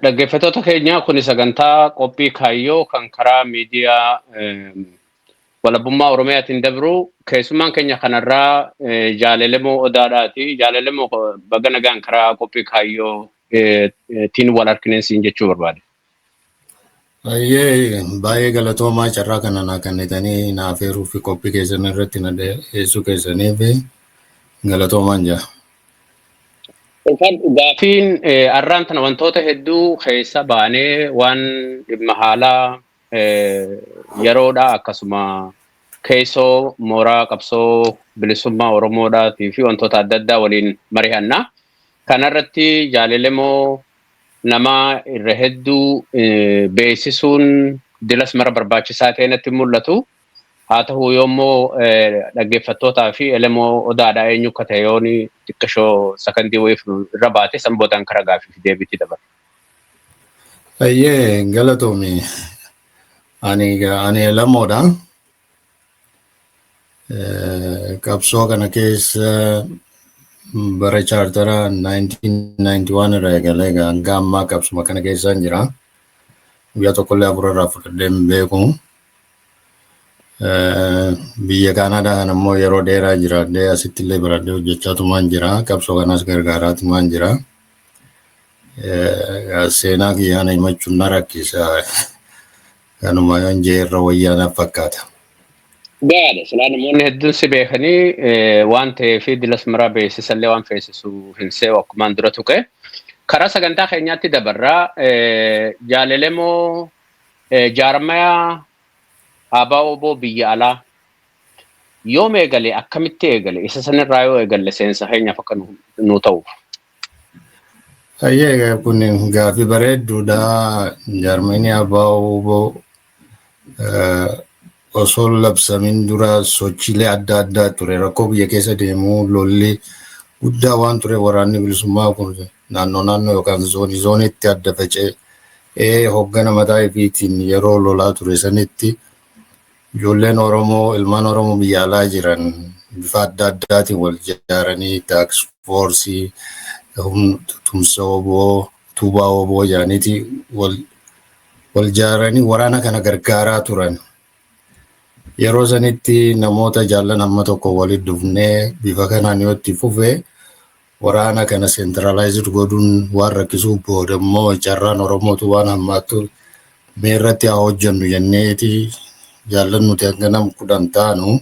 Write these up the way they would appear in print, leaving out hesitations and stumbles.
Dhaggeeffattoota keenya kun sagantaa qophii kaayyoo kan karaa miidiyaa walabummaa Oromiyaatiin dabru keessummaan keenya kanarraa Jaalelemoo Odaadhaati. Jaalelemoo baga nagaan karaa qophii kaayyoo tiin wal harkineensiin jechuu barbaade. Baay'ee galatoomaa carraa kana naa kennitanii naaf eeruu fi qophii keessan irratti na dhiyeessuu keessaniif galatoomaan jira. Gaafiin arraan tana wantoota hedduu keessa baanee waan dhimma haalaa yeroodha akkasuma keessoo mooraa qabsoo bilisummaa Oromoodhaatii fi wantoota adda addaa waliin mari'annaa. Kanarratti Jaalelemoo nama irra hedduu beeksisuun dilas mara barbaachisaa ta'e natti mul'atu. Haa ta'u yoommoo dhaggeeffattootaa fi Elemoo Odaadhaa eenyu akka ta'e yoon xiqqashoo sakandii wayiif irra baate san boodaan karaa gaafii deebiitti dabala. Galatoomi. Ani Elemoodha. Qabsoo kana keessa bara chaartara 1991 irraa eegalee hanga ammaa qabsuma kana keessaan jira. Guyyaa tokkollee afurarraa fudhadhee hin beeku. Biyya Kaanaadaa kan ammoo yeroo dheeraa jiraadhee asitti illee baradhee hojjechaatumaan jira. Qabsoo kanas gargaaraatumaan jira. Seenaa kiyyaana himachuun na rakkisa. Kanuma yoon jeerra wayyaanaaf fakkaata. Gaadha. Silaa namoonni hedduun si beekanii waan ta'eef dilas maraa beeksisallee waan feesisu hin se'u akkumaan dura tuqe. Karaa sagantaa keenyaatti dabarraa Jaalelemoo jaarmayaa ABO biyya alaa yoom eegale akkamitti eegale isa sanirraa yoo eegalle seensa keenyaaf akka nu ta'uuf. Kun gaafii bareedduudha. Jaarmanii ABO osoo labsamin dura sochiilee adda addaa ture. Rakkoo biyya keessa deemuu lolli guddaa waan ture waraanni bilisummaa kun naannoo yookaan zooniitti adda faca'ee hoggana mataa ifiitiin yeroo lolaa ture sanitti ijoolleen Oromoo ilmaan Oromoo biyya alaa jiran bifa adda addaatiin wal ijaaranii taaks foorsii tumsa oboo tuubaa oboo jaaniiti wal ijaaranii waraana kana gargaaraa turan. Yeroo sanitti namoota jaallan amma tokko walitti dhufnee bifa kanaan yoo itti fufee waraana kana centralized godhuun waan rakkisuu booda immoo carraan Oromootu waan hammaatu meerratti haa hojjennu jenneeti jaallan nuti hanga nam 10 taanu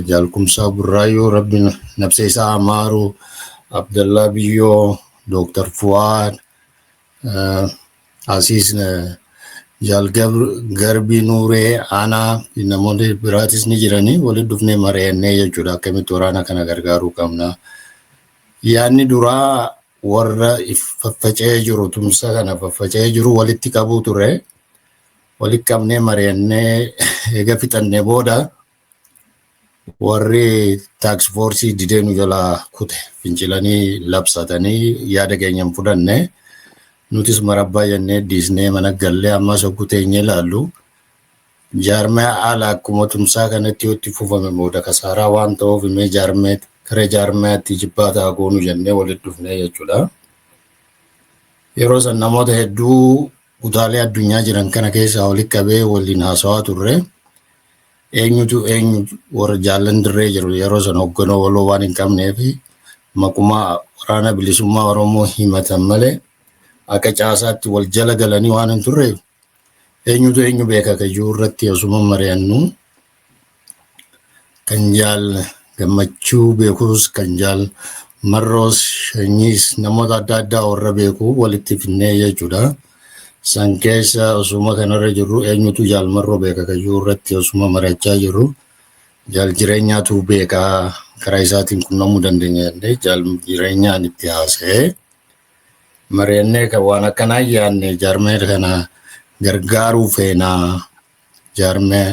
Jaalkumsaa Burraayyoo Rabbi nabsee isaa Amaaru Abdallaa Biyyoo Dr. Fuwaad Asiis Jaal Garbii Nuuree Aanaa namoonni biraatis ni jiranii walitti dhufnee mari'annee jechuudha akkamitti waraana kana gargaaruu qabna. Yaanni duraa warra faffaca'ee jiru tumsa kana faffaca'ee jiru walitti qabuu ture. Walitti qabnee mari'annee eega fixannee booda warri taaks foorsii didee nu jalaa kute fincilanii labsatanii yaada keenyan fudhanne. Nutis marabbaa jennee dhiisnee mana gallee ammas hogguu teenyee ilaallu jaarmaya haala akkuma tumsaa kanatti yoo itti fufame booda kasaaraa waan ta'uuf himee karee jaarmayaatti jibbaataa goonu jennee walitti dhufnee jechuudha. Yeroo san namoota hedduu kutaalee addunyaa jiran kana keessaa walitti qabee waliin haasawaa turre. Eenyutu warra jaallan dirree jiru yeroo san hoogganoo waloo waan hin qabneef maquma waraana bilisummaa Oromoo himatan malee akka caasaatti wal jala galanii waan hin turreef eenyu beeka kayyuu irratti osuma mari'annu kan jaal gammachuu beekuus kan jaal marroos shanyiis namoota adda addaa warra beeku walitti finnee jechuudha. San keessa osuma kanarra jirru eenyutu jaal marroo beeka kayyuu irratti osuma mari'achaa jirru jaal jireenyaatu beekaa karaa isaatiin qunnamuu dandeenya jaal jireenyaan itti haasa'ee mari'annee kan waan akkanaa yaadne jaarmee kana gargaaruu feenaa jaarmee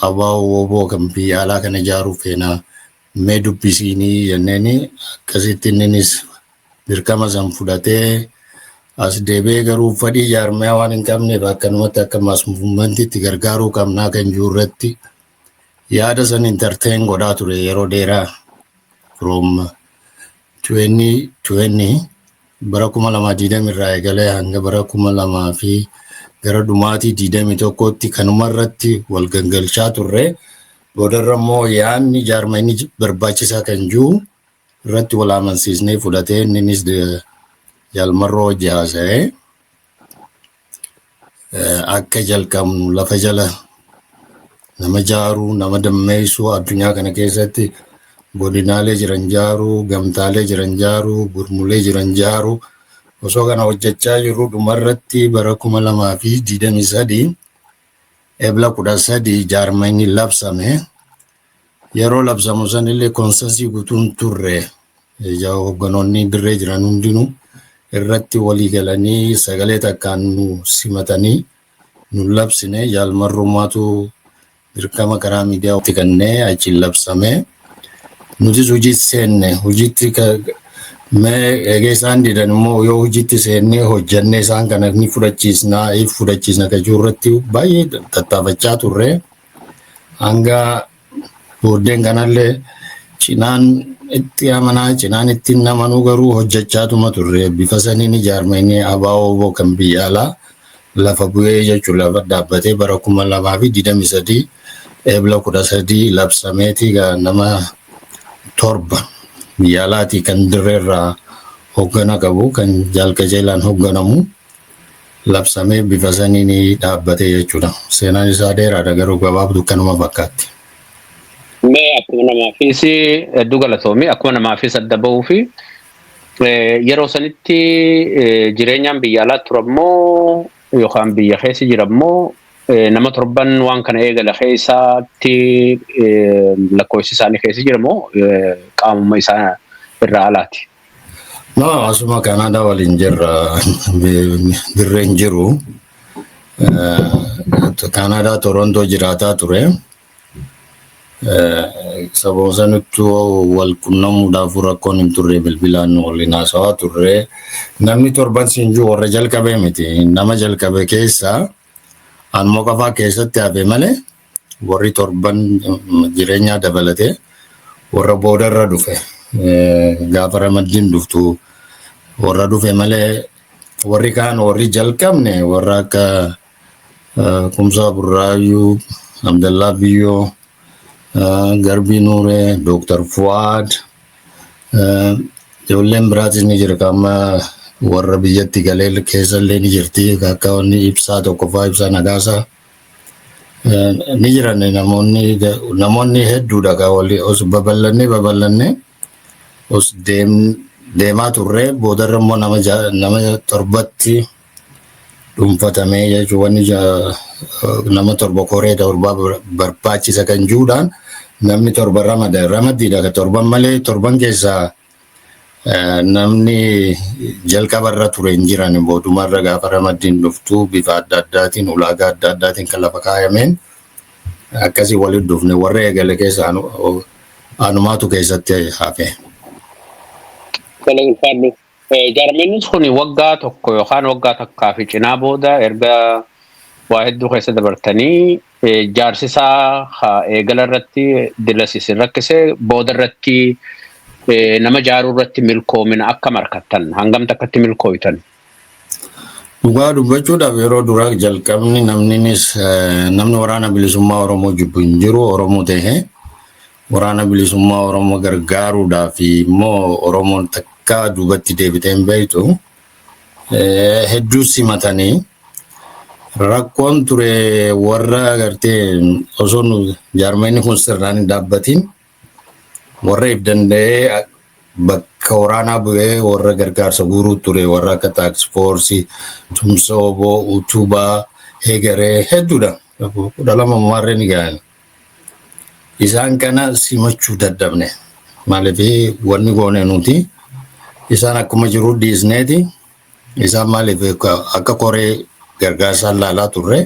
ABO kan biyya alaa kana ijaaruu feenaa mee dubbisiinii jenneeni akkasitti innis dirqama san fudhatee as deebee garuu fadhii jaarmee waan hin qabneef akkanumatti akka maasmuummantiitti gargaaruu qabnaa kan jiru irratti yaada san entertain godhaa ture yeroo dheeraa from 2020 bara 2020 irraa eegalee hanga bara 2000 fi gara dhumaatii 21tti kanumarratti wal gangalchaa turre. Boodarra immoo yaadni jaarmayni barbaachisaa kan jiru irratti wal amansiisnee fudhatee innis Jaalmarroo haasa'ee akka jalqabnu lafa jala nama jaaruu, nama dammeessuu addunyaa kana keessatti godinaalee jiran jaaruu, gamtaalee jiran jaaruu, gurmulee jiran jaaruu osoo kana hojjechaa jirru dhumarratti bara 2023 Ebla 13 jaarmayni labsame. Yeroo labsamu sanillee konsensii guutuun turre. Hogganoonni dirree jiran hundinuu irratti walii galanii sagalee takkaan nu simatanii nu labsine. Jaalmarrummaatu dirqama karaa miidiyaatti kennee achi labsame. Nutis hojiitti seenne. Hojiitti eegee isaan didan immoo yoo hojiitti seennee hojjannee isaan kana ni fudhachiisna kajuu irratti baay'ee tattaafachaa turre. Hanga booddeen kanallee cinaan itti amanaa, cinaan itti namanuu garuu hojjechaatuma turre. Bifa saniin jaarmayni ABO kan biyya alaa lafa bu'ee jechuun lafa dhaabbatee bara 2023 Ebla 13 labsameeti nama 7 biyya alaatii kan dirreerraa hoggana qabu kan jaalqajeelaan hogganamu labsamee bifa saniin dhaabbatee jechuudha. Seenaan isaa dheeraadha garuu gabaabduu kanuma fakkaatti. Akkuma namaafis hedduu galatoomii akkuma namaafis adda bahuu fi yeroo sanitti jireenyaan biyya alaa turammoo yookaan biyya keessa jirammoo nama 7 waan kana eegala keessatti lakkoofsi isaanii keessa jiramoo qaamuma isaa irraa alaati. Asuma Kanaadaa waliin jirra dirreen jiru. Kanaadaa Torontoo jiraataa ture. Sababa sanatti wal quunnamuudhaaf rakkoon hin turre bilbilaan waliin haasawaa turre. Namni 7 siin jiru warra jalqabee miti. Nama jalqabe keessaa anmoo qofaa keessatti hafe malee warri 7 jireenyaa dabalatee warra boodarra dhufe. Gaafa Ramaddiin dhuftu warra dhufe malee warri kaan warri jalqabne warra akka Kumsaa Burraayyuu, Abdallaa Biyyoo, Garbii Nuuree, Dr. Fuad, ijoolleen biraatis ni jira kama warra biyyatti galee keessallee ni jirti akka wanni ibsaa tokkoffaa ibsaa Nagaasaa ni jiran namoonni hedduudha ka walii os babal'annee os deemaa turre boodarra immoo nama 7 dhuunfatamee jechuun wanni nama 7 koree torbaa barbaachisa kan jiruudhaan namni 7 ramadiidha ka 7 malee 7 keessaa namni jalqabarra ture hin jiran boodumarra gaafa Ramaddiin dhuftu bifa adda addaatiin ulaagaa adda addaatiin kan lafa kaayameen akkasii walitti dhufne warra eegale keessa anumaatu keessatti hafe. Jaarmayni kun waggaa tokko yookaan waggaa takkaa fi cinaa booda erga waa hedduu keessa dabartanii jaarsisaa eegala irratti dilasiisin rakkisee booda irratti nama jaaruu irratti milkoomina akka markattan hangam takkatti milkooytan? Dhugaa dubbachuudhaaf yeroo duraa jalqabni namni waraana bilisummaa Oromoo jibbu hin jiru Oromoo ta'e waraana bilisummaa Oromoo gargaaruudhaaf immoo Oromoon takka duubatti deebitee hin beektu hedduu simatanii rakkoon ture warra agartee osoo jaarmayni kun sirnaan hin dhaabbatiin warra if danda'ee bakka waraanaa bu'ee warra gargaarsa guuruu ture warra akka taaks foorsii tumsooboo utubaa heegaree hedduudha 12 marreen gahan isaan kana simachuu dadhabne maaliif wanni goone nuti isaan akkuma jiru dhiisneeti isaan maaliif akka koree gargaarsaan laalaa turre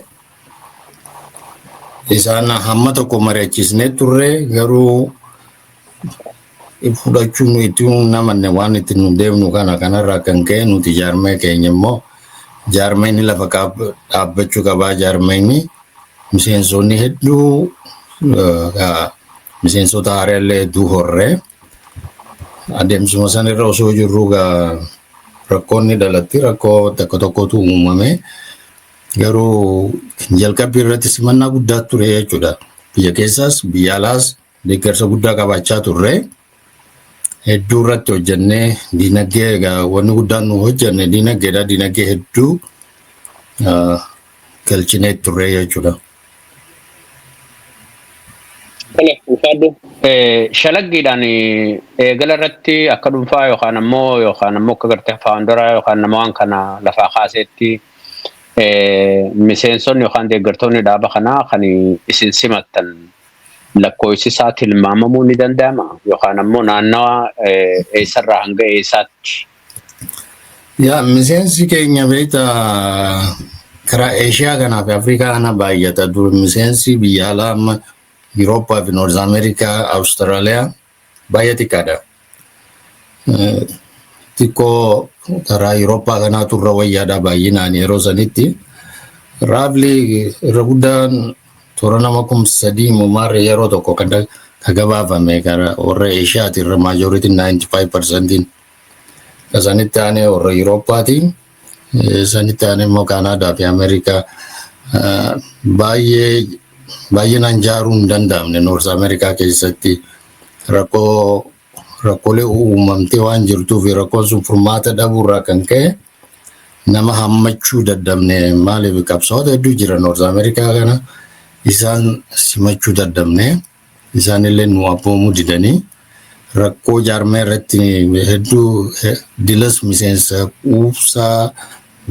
isaan hamma tokko mari'achiisnee turre garuu fudhachuun itti namanne waan itti nu deemnu kanarraa kan ka'e nuti jaarmee keenya immoo jaarmeenni lafa dhaabbachuu qabaa jaarmeenni miseensonni hedduu miseensota haaraallee hedduu horree adeemsuma sanirra osoo jirru rakkoonni dhalatti rakkoo tokko tokkotu uumame. Garuu jalqabbii irratti simannaa guddaa ture jechuudha. Biyya keessaas biyya alaas deeggarsa guddaa qabaachaa turre. Hedduu irratti hojjennee diinagdee egaa wanni guddaan nu hojjenne diinagdeedha. Diinagdee hedduu galchinee turre jechuudha. Shalaggiidhaan eegala irratti akka dhuunfaa yookaan ammoo akka gartee faawundaraa yookaan nama waan kana lafaa kaaseetti miseensonni yookaan deeggartoonni dhaaba kanaa kan isin simattan lakkoofsi isaa tilmaamamuu ni danda'ama yookaan ammoo naannawa eessarraa hanga eessaatti? Yaa miseensi keenya beektaa karaa Eeshiyaa kanaa fi Afrikaa kana baay'ata. Dur miseensi biyya alaa amma Eurooppaa fi Noorz Ameerikaa, Awustiraaliyaa baay'ee xiqqaadha. Xiqqoo karaa Eurooppaa kanaa turre wayyaadha baay'inaan yeroo sanitti. Raafli irra guddaan toora nama 3,000 mumaarra yeroo tokko kan gabaafame karaa warra Eeshiyaati irra maajoritiin 95%. Sanitti aanee warra Eurooppaatiin sanitti aanee immoo Kaanaadaa fi Ameerikaa baay'inaan ijaaruu hin danda'amne. Noorz Ameerikaa keessatti rakkoolee uumamtee waan jirtuuf rakkoon sun furmaata dhabuurraa kan ka'e nama hammachuu dadhabne. Maaliif qabsaa'ota hedduu jira Noorz Ameerikaa kana isaan simachuu dadhabne. Isaan illee nu abboomuu didanii rakkoo jaarmee irratti hedduu dilas miseensa quubsaa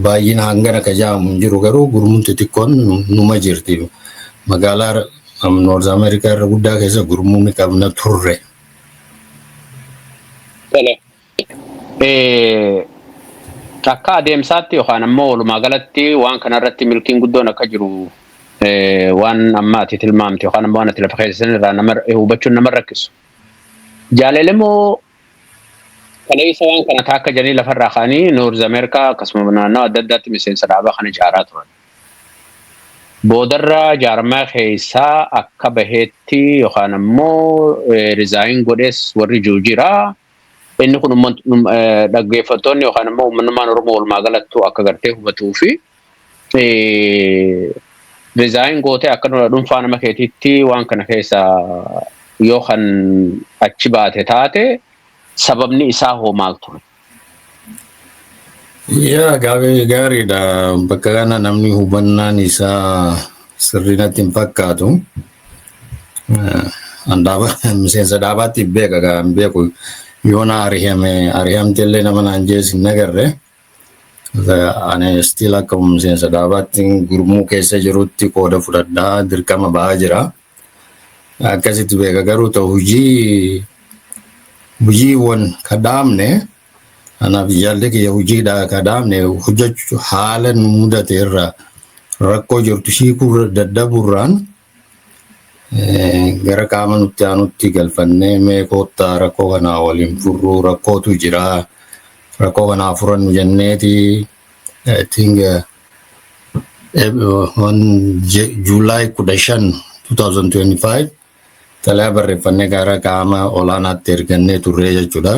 baay'ina hangana ka jaamu jiru. Garuu gurmuun xixiqqoon numa jirti. Magaalaa Noorz Ameerikaa irra guddaa keessa gurmuun ni qabna turre. Akka adeemsaatti yookaan ammoo walumaa galatti waan kanarratti milkiin guddoon akka jiru waan amma ati tilmaamte yookaan ammoo waan ati lafa keessan irraa hubachuun nama rakkisu. Jaalelemoo kaleessa waan kana akka jedhanii lafarraa kaanii Noorz Ameerikaa akkasuma naannoo adda addaatti miseensa dhaabaa kana ijaaraa turan. Boodarra jaarmaa keessaa akka baheetti yookaan ammoo rizaayin godhees warri jira. Inni kun dhaggeeffattoonni yookaan ammoo uummanummaan Oromoo walumaa galattuu akka gartee hubatuu fi rizaayin gootee akka dhuunfaa nama keetiitti waan kana keessa yoo kan achi baate taate sababni isaa hoo maal ture? Yaa gaariidha. Bakka kana namni hubannaan isaa sirriinatti hin fakkaatu. Miseensa dhaabaatti beeka kan beeku yoona ari'amte illee nama naan jees hin agarre. Ani still akka miseensa dhaabaatti gurmuu keessa jirutti qooda fudhadhaa dirqama ba'aa jira. Akkasitti beeka. Garuu ta'u hojiiwwan kadhaamne anaaf jaalli kiyya hojiidhaa kadhaamne hojjechuu haala mudate irraa rakkoo jirtu hiikuu dadhabuurraan gara qaama nutti aanutti galfannee mee koottaa rakkoo kanaa waliin furruu rakkootu jira. Rakkoo kanaa furannu jenneeti July 15, 2025 xalayaa barreeffannee gara qaama olaanaatti ergannee turre jechuudha.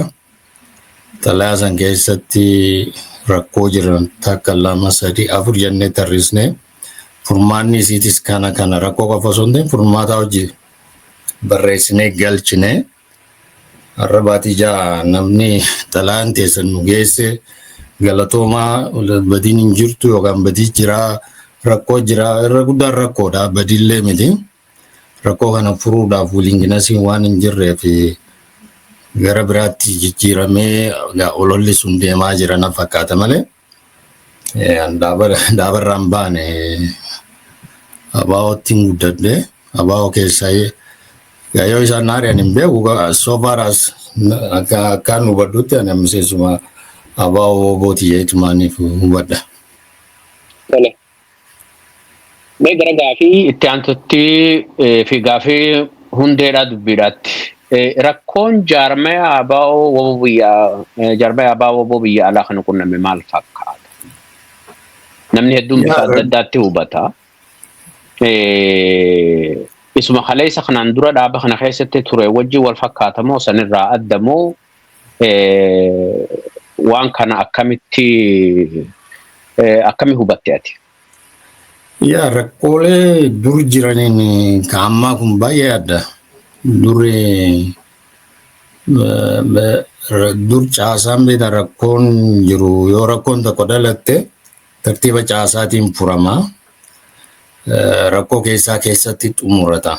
Xalayaa san keessatti rakkoo jiran takka 2, 3, 4 jennee tarreessine furmaanni isiitis kana rakkoo qofa osoo hin ta'in furmaata hojii barreessinee galchine. Har'a baatii ja'a namni xalayaan teessan nu geesse galatoomaa badiin hin jirtu yookaan badii jira rakkoo jira. Irra guddaan rakkoodha badiillee miti. Rakkoo kana furuudhaaf waliinginasiin waan hin jirreef gara biraatti jijjiiramee ololli sun deemaa jira na fakkaata malee dhaabarraan baane abaa'ootti hin guddadde. Abaa'oo keessaa yoo isaan naari'an hin beeku so far as akkaan hubadhutti ani miseensuma abaa'oo booti jeetumaaniif hubadha. Mee gara gaafii itti aantutti fi gaafii hundeedhaa dubbiidhaatti. Rakkoon jaarmaya abaa'oo woboo biyya alaa kana qunname maal fakkaata? Namni hedduun bifa adda addaatti hubata. Isuma kaleessa kanaan dura dhaaba kana keessatti ture wajji wal fakkaatamoo sanirraa addamoo waan kana akkami hubatte ati? Yaa rakkoolee dur jiraniin kan ammaa kun baay'ee adda. Dur caasaan beektaa rakkoon jiru yoo rakkoon tokko dhalatte tartiiba caasaatiin furama. Rakkoo keessatti xumurata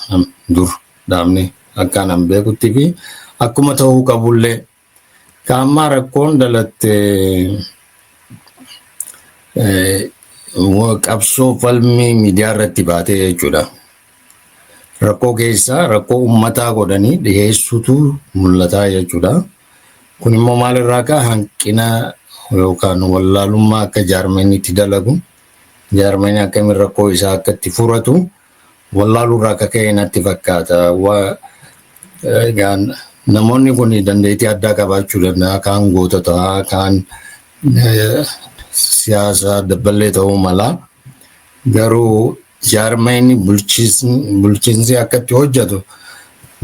dur dhaabni akkaan an beekutti fi akkuma ta'uu qabullee kan ammaa rakkoon dhalatte qabsoo falmii miidiyaa irratti baatee jechuudha. Rakkoo keessaa rakkoo uummataa godhanii dhiyeessutu mul'ata jechuudha. Kun immoo maalirraa ka'e hanqina yookaan wallaalummaa akka jaarmeenii itti dalagu, jaarmeenii akkamiin rakkoo isaa akka itti furatu wallaalurraa akka ka'e natti fakkaata. Namoonni kun dandeettii addaa qabaachuu danda'a. Kaan gootota, kaan siyaasa dabballee ta'uu mala. Garuu jaarmeenii bulchiinsi akka itti hojjetu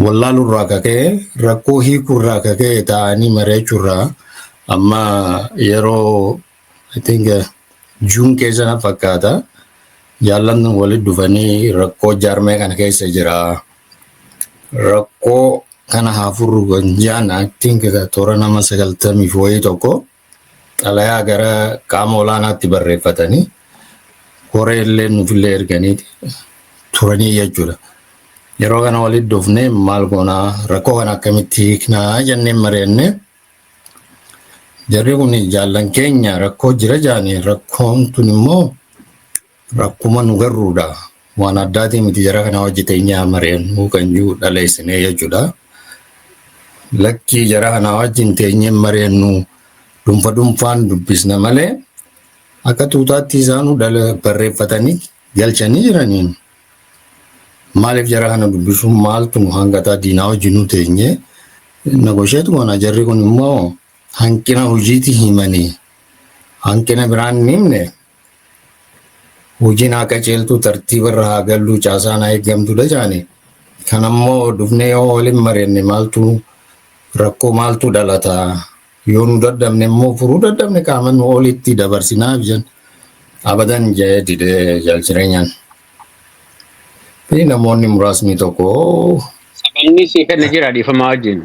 wallaalurraa akka ka'e, rakkoo hiikurraa akka ka'e ta'anii mari'achuurraa amma yeroo juun keessa na fakkaata jaallan walitti dhufanii rakkoo jaarmee kana keessa jira. Rakkoo kana haafurru ganjaan toora nama 90 wayii tokko xalayaa gara qaama olaanaatti barreeffatanii koree illee nufillee erganii turanii jechuudha. Yeroo kana walitti dhufnee maal goonaa rakkoo kana akkamitti hiiknaa jennee mari'annee jarri kun jaallan keenya rakkoo jira jaanii rakkoon tun immoo rakkuma nu garruudha. Waan addaatii miti jara kana hojjeteenyaa mari'annuu kan jiru dhaleessinee jechuudha. Lakkii jara kana wajjin teenyee mari'annuu dhuunfaan dubbisna malee akka tuutaatti isaanuu barreeffatanii galchanii jiraniin. Maaliif jara kana dubbisuun maaltu nu hangataa diinaa wajjinuu teenyee nagosheetu goona. Jarri kun immoo hanqina hojiiti himanii hanqina biraan hin himne hojiin akka ceeltuu tartiiba irra haa gallu caasaan haa eeggamtudha jaani. Kan ammoo dhufnee yoo waliin mari'anne rakkoo maaltu dhalata yoo nu dadhabne immoo furuu dadhabne qaama nu olitti dabarsinaaf jan abadan jee didee jaalchireenyaan. Namoonni muraasni tokko sababni si kenna jira dhiifama wajjin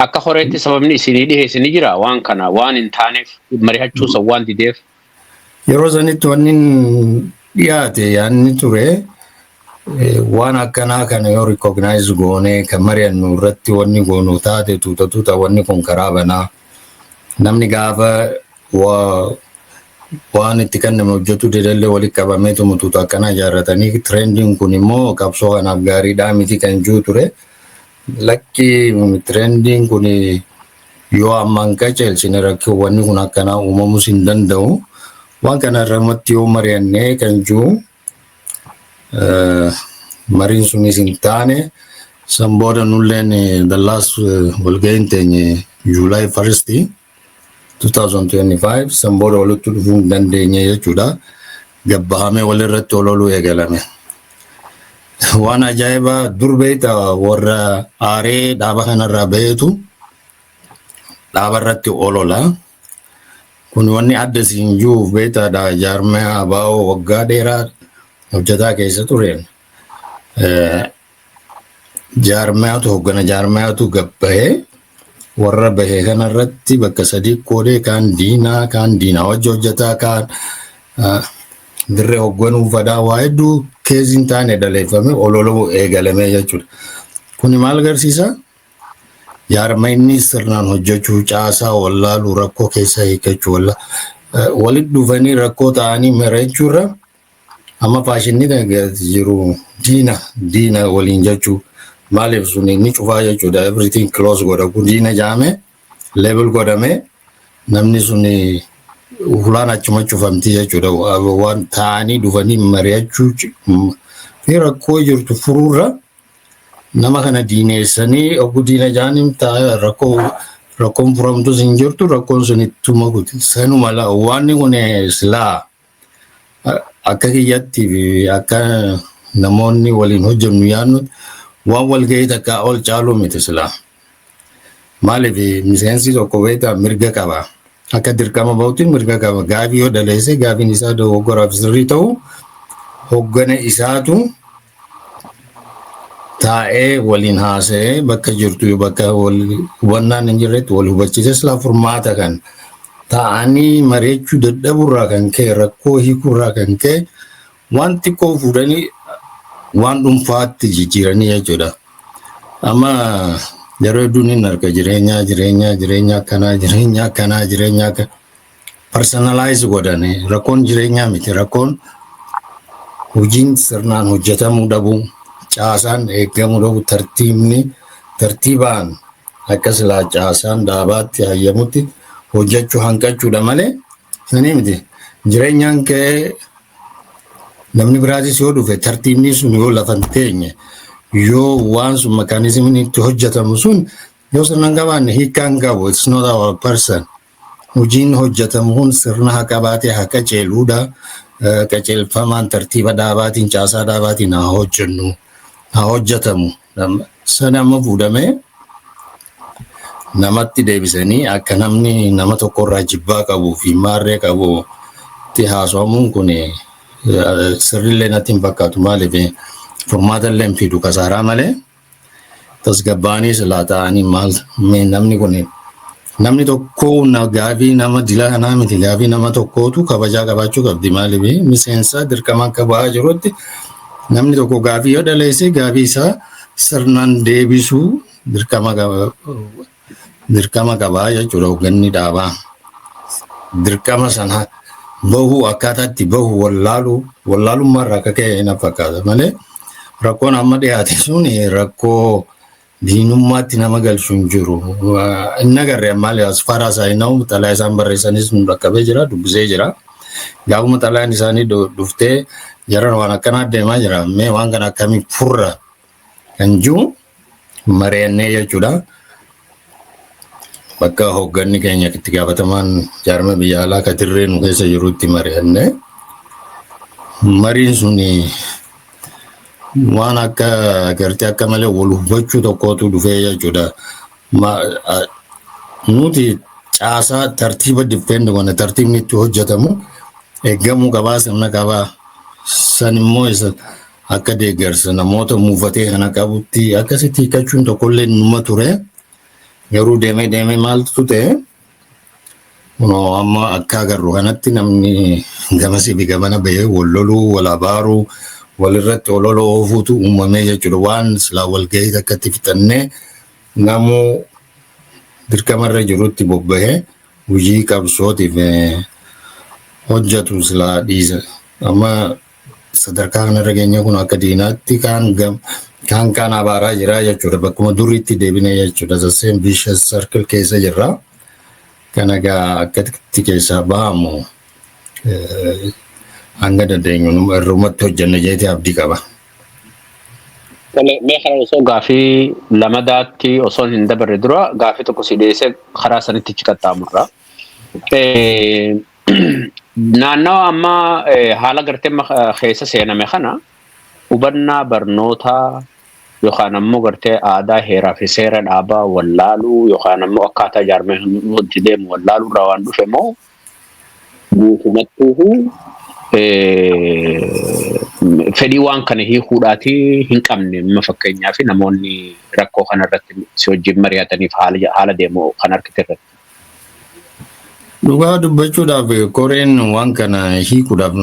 akka horeetti sababni isinii dhiheessini jira waan kana waan hin taaneef mari'achuusa waan dideef. Yeroo sanitti wanni dhiyaate yaanni ture waan akkanaa kana yoo recognize goone kan mari'annu irratti wanni goonu taate tuuta wanni kun karaa banaa namni gaafa waan itti kenname hojjetu dedallee walitti qabamee tumutuutu akkanaa ijaarratanii tirendiin kun immoo qabsoo kanaaf gaariidhaa miti kan jiru ture. Lakki tirendiin kun yoo ammaan qaceelchine rakkoo wanni kun akkanaa uumamus hin danda'u. Waan kana irratti yoo mari'annee kan jiru mariin sunis hin taane san booda nulleen the last walga'iin teenye July 1st 2025 san booda walitti dhufuu hin dandeenye jechuudha. Gabbahamee walirratti ololuu eegalame. Waan ajaa'ibaa dur beekta warra aaree dhaaba kanarraa baheetu dhaaba irratti olola. Kun wanni adda siin jiruuf beektaadha jaarmee abaa'oo waggaa dheeraa hojjetaa keessa tureen. Jaarmeetu gabbahee warra bahee kanarratti bakka sadii qoodee kaan diinaa wajji hojjetaa kaan dirree hoogganuu fadaa waa hedduu keessiin taane dhaleeffame ololuu eegalame jechuudha. Kuni maal agarsiisa? Jaarmeenni sirnaan hojjechuu caasaa wallaaluu rakkoo keessa hiikachuu walitti dhufanii rakkoo ta'anii mari'achuurra amma faashinni jiru diina waliin jechuu maaliif sun inni cufaa jechuudha. Everything close godha kun diina jaame level godhame namni sun hulaan achuma cufamti jechuudha. Waan ta'anii dhufanii mari'achuu fi rakkoo jirtu furuurra nama kana diineessanii oguu diina jaaniin ta'a rakkoon furamtus hin jirtu rakkoon sun ittuma kuti sanuma waan kun silaa akka kiyyatti fi akka namoonni waliin hojjennu yaannu waan walgahii takka ol caaluu miti silaa maaliif miseensi tokko beektaa mirga qaba. Akka dirqama bahutti mirga qaba. Gaafii yoo daleesse gaafiin isaa dogoggoraaf sirrii ta'u hoggana isaatu taa'ee waliin haasa'ee bakka jirtu bakka hubannaan hin jirretti wal hubachiise silaa furmaata kan ta'anii mareechuu dadhaburraa kan ka'e rakkoo hiikurraa kan ka'e waan xiqqoo fuudhanii waan dhuunfaatti jijjiiranii jechuudha. Amma yeroo hedduun hin arga jireenya akkanaa personalize godhanii rakkoon jireenyaa miti rakkoon hojiin sirnaan hojjetamuu dhabu caasaan eegamuu dhabu tartiibaan akka silaa caasaan dhaabaatti hayyamutti hojjechuu hanqachuudha malee sanii miti jireenyaan ka'ee namni biraatis yoo dhufe tartiibni sun yoo lafa hin teenye yoo waan sun mekaanizimiin itti hojjetamu sun yoo sirnaan qabaanne hiikkaan qabu it's not our person. Hojiin hojjetamu kun sirna haa qabaatee haa qajeeluudha. Qajeelfamaan tartiiba dhaabaatiin caasaa dhaabaatiin haa hojjennu haa hojjetamu. Sana amma fuudhamee namatti deebisanii akka namni nama tokkorraa jibbaa qabuu fi maarree qabu itti haasawamuun kun sirriillee natti hin fakkaatu maaliif furmaata illee hin fidu kasaaraa malee tasgabbaanii silaa ta'anii maal namni kun namni tokko gaafii nama dila kanaa miti gaafii nama tokkootu kabajaa qabaachuu qabdi maaliif miseensa dirqama akka ba'aa jirutti namni tokko gaafii yoo daleesse gaafii isaa sirnaan deebisuu dirqama qabaa jechuudha hoogganni dhaabaa. Dirqama sana bahuu akkaataatti bahu wallaalummaarraa akka ka'e na fakkaata malee rakkoon amma dhiyaate sun rakkoo diinummaatti nama galchu hin jiru. Inni agarree maali as faaraa isaa inni xalaa isaan barreessanis nu dhaqqabee jira dubbisee jira. Gaafuma xalaan isaanii dhuftee jaran waan akkanaa deemaa jira mee waan kana akkamii furra kan jiru mari'annee jechuudha. Bakka hoogganni keenya itti gaafatamaan jaarma biyya alaa ka dirree nu keessa jirutti mari'annee mariin suni waan akka agartee akka malee wal hubachuu tokkootu dhufee jechuudha. Nuti caasaa tartiiba diffeend wana tartiibni itti hojjetamu eegamuu qabaa sirna qabaa san immoo isa akka deeggarsa namoota muufatee kana qabutti akkasitti hiikachuun tokkollee numa ture. Garuu deemee maaltu ta'e amma akka agarru kanatti namni gamasii fi gamana bahee wal loluu wal abaaruu walirratti ololoo oofuutu uumamee jechuudha. Waan silaa walgahii akkatti fixannee namuu dirqamarra jirutti bobbahee hojii qabsootiif hojjetu silaa dhiisa. Amma sadarkaa kanarra keenya kun akka diinaatti kan abaaraa jira jechuudha. Bakkuma duriitti deebinee jechuudha. The same vicious circle keessa jirra. Kan egaa akkatti keessaa bahamu hanga dandeenyu irrumatti hojjenna jeetee abdii qaba. Mee kana osoo gaafii lamadaatti osoo hin dabarre dura gaafii tokko si dhiyeessee karaa sanitti qaxxaamurra. Naannawa amma haala gartee keessa seename kana hubannaa barnootaa yookaan ammoo gartee aadaa heeraa fi seera dhaabaa wallaaluu yookaan ammoo akkaataa jaarmee nuti deemu wallaaluu irraa waan dhufe moo guutumattuu fedhii waan kana hiikuudhaati hin qabne amma fakkeenyaaf namoonni rakkoo kanarratti si wajjin mari'ataniif haala deemu kan harkite. Dhugaa dubbachuudhaaf koreen waan kana hiikuudhaaf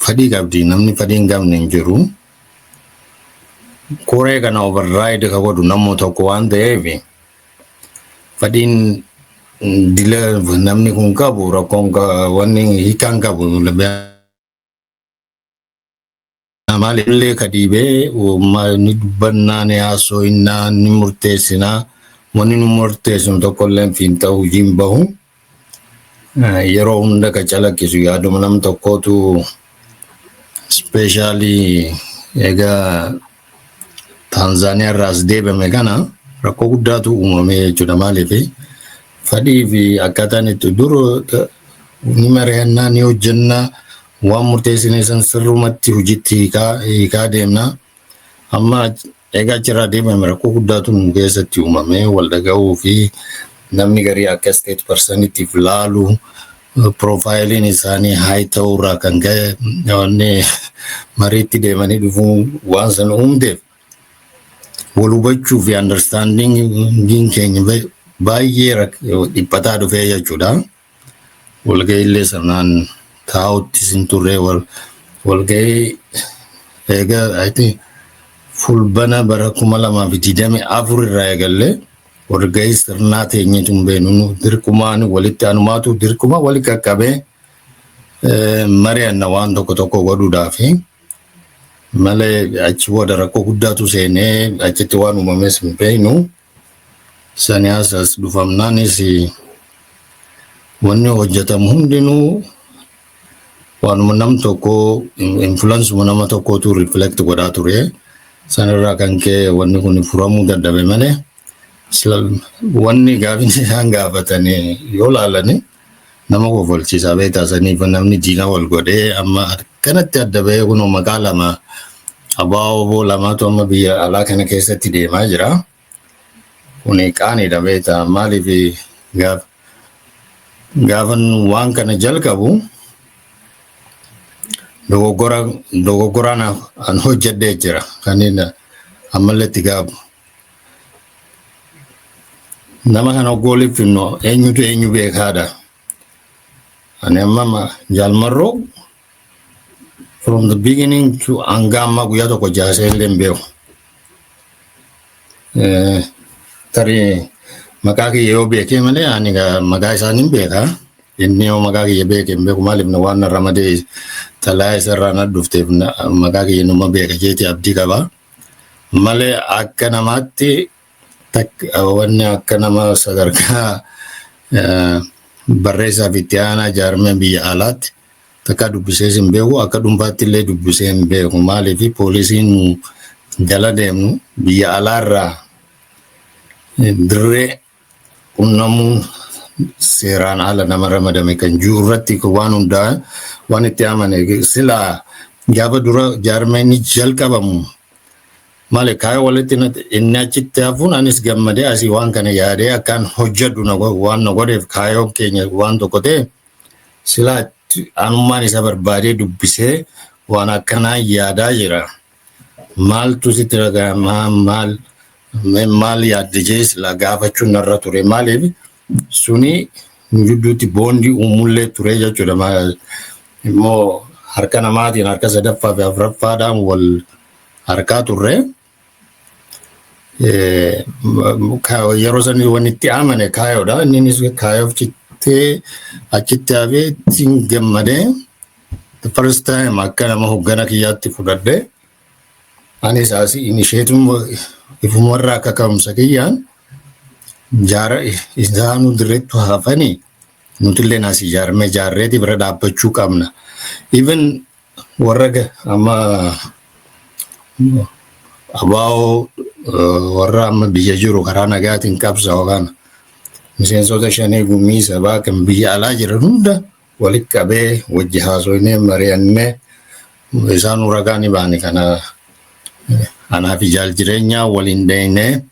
fedhii qabdi namni fedhii hin qabne hin jiru. Koree kana override ka godhu namoota tokko waan ta'eef fedhiin dila namni kun qabu rakkoon wanni hiikaan qabu maaliillee ka dhiibee ni dubbannaa ni haasoo'innaa ni murteessinaa wanni nu murteessinu tokkollee hin ta'u hojiin bahu. Yeroo hunda ka calaqqisu yaaduma nam tokkootu speeshaalii egaa Tanzaaniyaa irraas deebame kana rakkoo guddaatu uumamee jechuudha maaliif fedhii fi akkaataan itti duru ni mari'annaa ni hojjennaa waan murteessine san sirrumatti hojiitti hiikaa deemna amma egaa jira deemame rakkoo guddaatu nu keessatti uumame wal dhaga'uu fi namni garii akka state personiitiif laalu profaayiliin isaanii haay ta'urraa kan ka'e wanni mariitti deemanii dhufuu waan sana uumteef wal hubachuu fi understandingiin keenya baay'ee dhiphataa dhufee jechuudha. Walga'iillee sanaan taa'utti sin turre walga'ii egaa I think fulbana bara 2024 irraa eegallee walga'ii sirnaa teenyeetu hin beeknu dirqumaan walitti anumaatu dirquma wali qaqqabee mari'anna waan tokko godhuudhaaf malee achi booda rakkoo guddaatu seenee achitti waan uumames hin beeknu sani asas dhufamnaanis wanni hojjetamu hundinuu waanuma nam tokko influence nama tokkotu reflect godhaa ture sanarraa kan ka'e wanni kun furamuu dadhabe malee wanni gaafin isaan gaafatanii yoo laalani nama kofalchiisaa beektaasaniif namni diina wal godhee amma kanatti adda bahee kun maqaa lama abaaboo lamaatu amma biyya alaa kana keessatti deemaa jira. Kun qaaniidha beektaa maaliif gaafan waan kana jalqabu dogoggoraan an hojjedhee jira kanneen ammallee itti gaafu. Nama kana gooliif finno eenyutu eenyu beekaadha. Ani amma jaalmarroo from the beginning to hanga amma guyyaa tokko jaasee illee hin beeku. Tarii maqaa kiyya yoo beekee malee ani maqaa isaanii hin beeka. Inni yoo maqaa kiyya beekee hin beeku maaliif waan ramadee talaa isarraa na dhufteef maqaa kiyya nama beeka jeeti abdii qaba. Malee akka namaatti wanni akka nama sadarkaa barreessaa fi itti aanaa jaarmee biyya alaatti takka dubbisee hin beeku akka dhuunfaatti illee dubbisee hin beeku maaliif poolisiin jala deemnu biyya alaarraa dirree qunnamuu seeraan ala nama ramadame kan jiru irratti waan hundaa waan itti amane silaa gaafa dura jaarmeenni jalqabamu malee kaayoo walitti inni achitti hafuun anis gammadee asii waan kana yaadee akkaan hojjedhu waan na godheef kaayoo keenya waan tokko ta'e silaa anummaan isa barbaadee dubbisee waan akkanaa yaadaa jira. Maaltu sitti dhaga'amaa maal yaadde jee silaa gaafachuun narra ture maaliif suni gidduutti boondii uumullee ture jechuudha. Immoo harka namaatiin harka sadaffaa fi afuraffaadhaan wal harkaa turre. Yeroo sanii waan itti amane kaayoodha. Innis kaayoof cittee achitti hafee ittiin gammadee the first time akka nama hoggana kiyyaatti fudhadhe anis asii inisheetum ifumarraa akka ka'umsa kiyyaan jaara isaanuu dirreettu hafanii nutillee naas ijaarame jaarreeti bira dhaabbachuu qabna. Even warra amma abaa'oo warra amma biyya jiru karaa nagaatiin qabsa yookaan miseensota shanii gumii sabaa kan biyya alaa jiran hunda walitti qabee wajji haasofnee mari'annee isaan uragaa ni baane kana anaaf ijaal jireenyaa waliin deeynee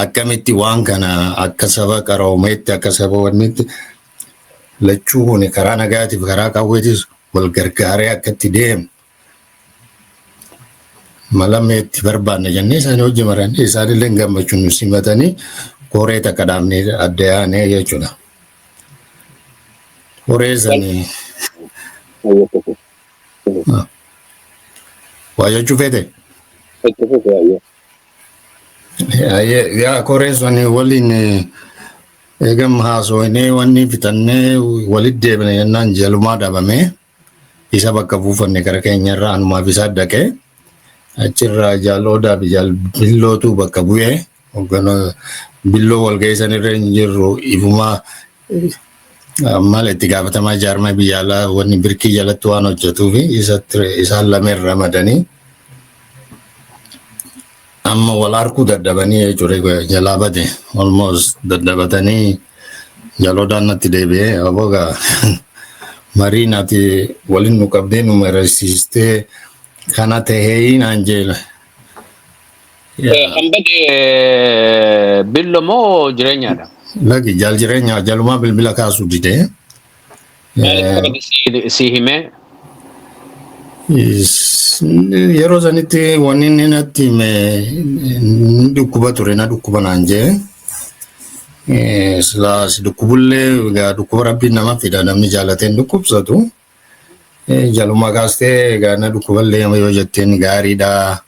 akkamitti waan kana akka saba qaroomeetti akka saba wannitti lachuu kun karaa nagaatiif karaa qawweetis wal gargaaree akkatti deemu. Malameetti barbaanne jennee isaanii hojii marannee isaanillee gammachuun nu simatanii koree takka dhaabnee adda yaanee jechuudha. Koree sanii waa jechuu feete? Yaa koree sanii waliin eegam haasofnee wanni fitannee walitti deebine jennaan jalumaa dhabamee isa bakka buufanne gara keenyarraa anumaaf isa dhaqee achirraa jaaloodaa fi jaalbillootu bakka bu'ee hoggana billoo walga'ii sanirra hin jirru ifumaa maal itti gaafatamaa jaarmaa biyya alaa wanni birkii jalatti waan hojjetuu fi isaan lameen ramadanii amma wal arguu dadhabanii jechuudha jalaa bade almost dadhabatanii jaloodaan natti deebi'ee abogaa marii naati waliin nu qabdee nu mariisistee kana tahee naan jeela Hambate billo moo jireenyaadha? Lagi jaal jireenya jaluma bilbila kaasuu dide. Si hime? Yeroo sanitti wanni inni natti hime dhukkuba ture na dhukkuba naan jee. Silaas dhukkubullee egaa dhukkuba rabbiin nama fida namni jaalateen dhukkubsatu. Jaluma kaastee egaa na dhukkuballee yoo jetteen gaariidha.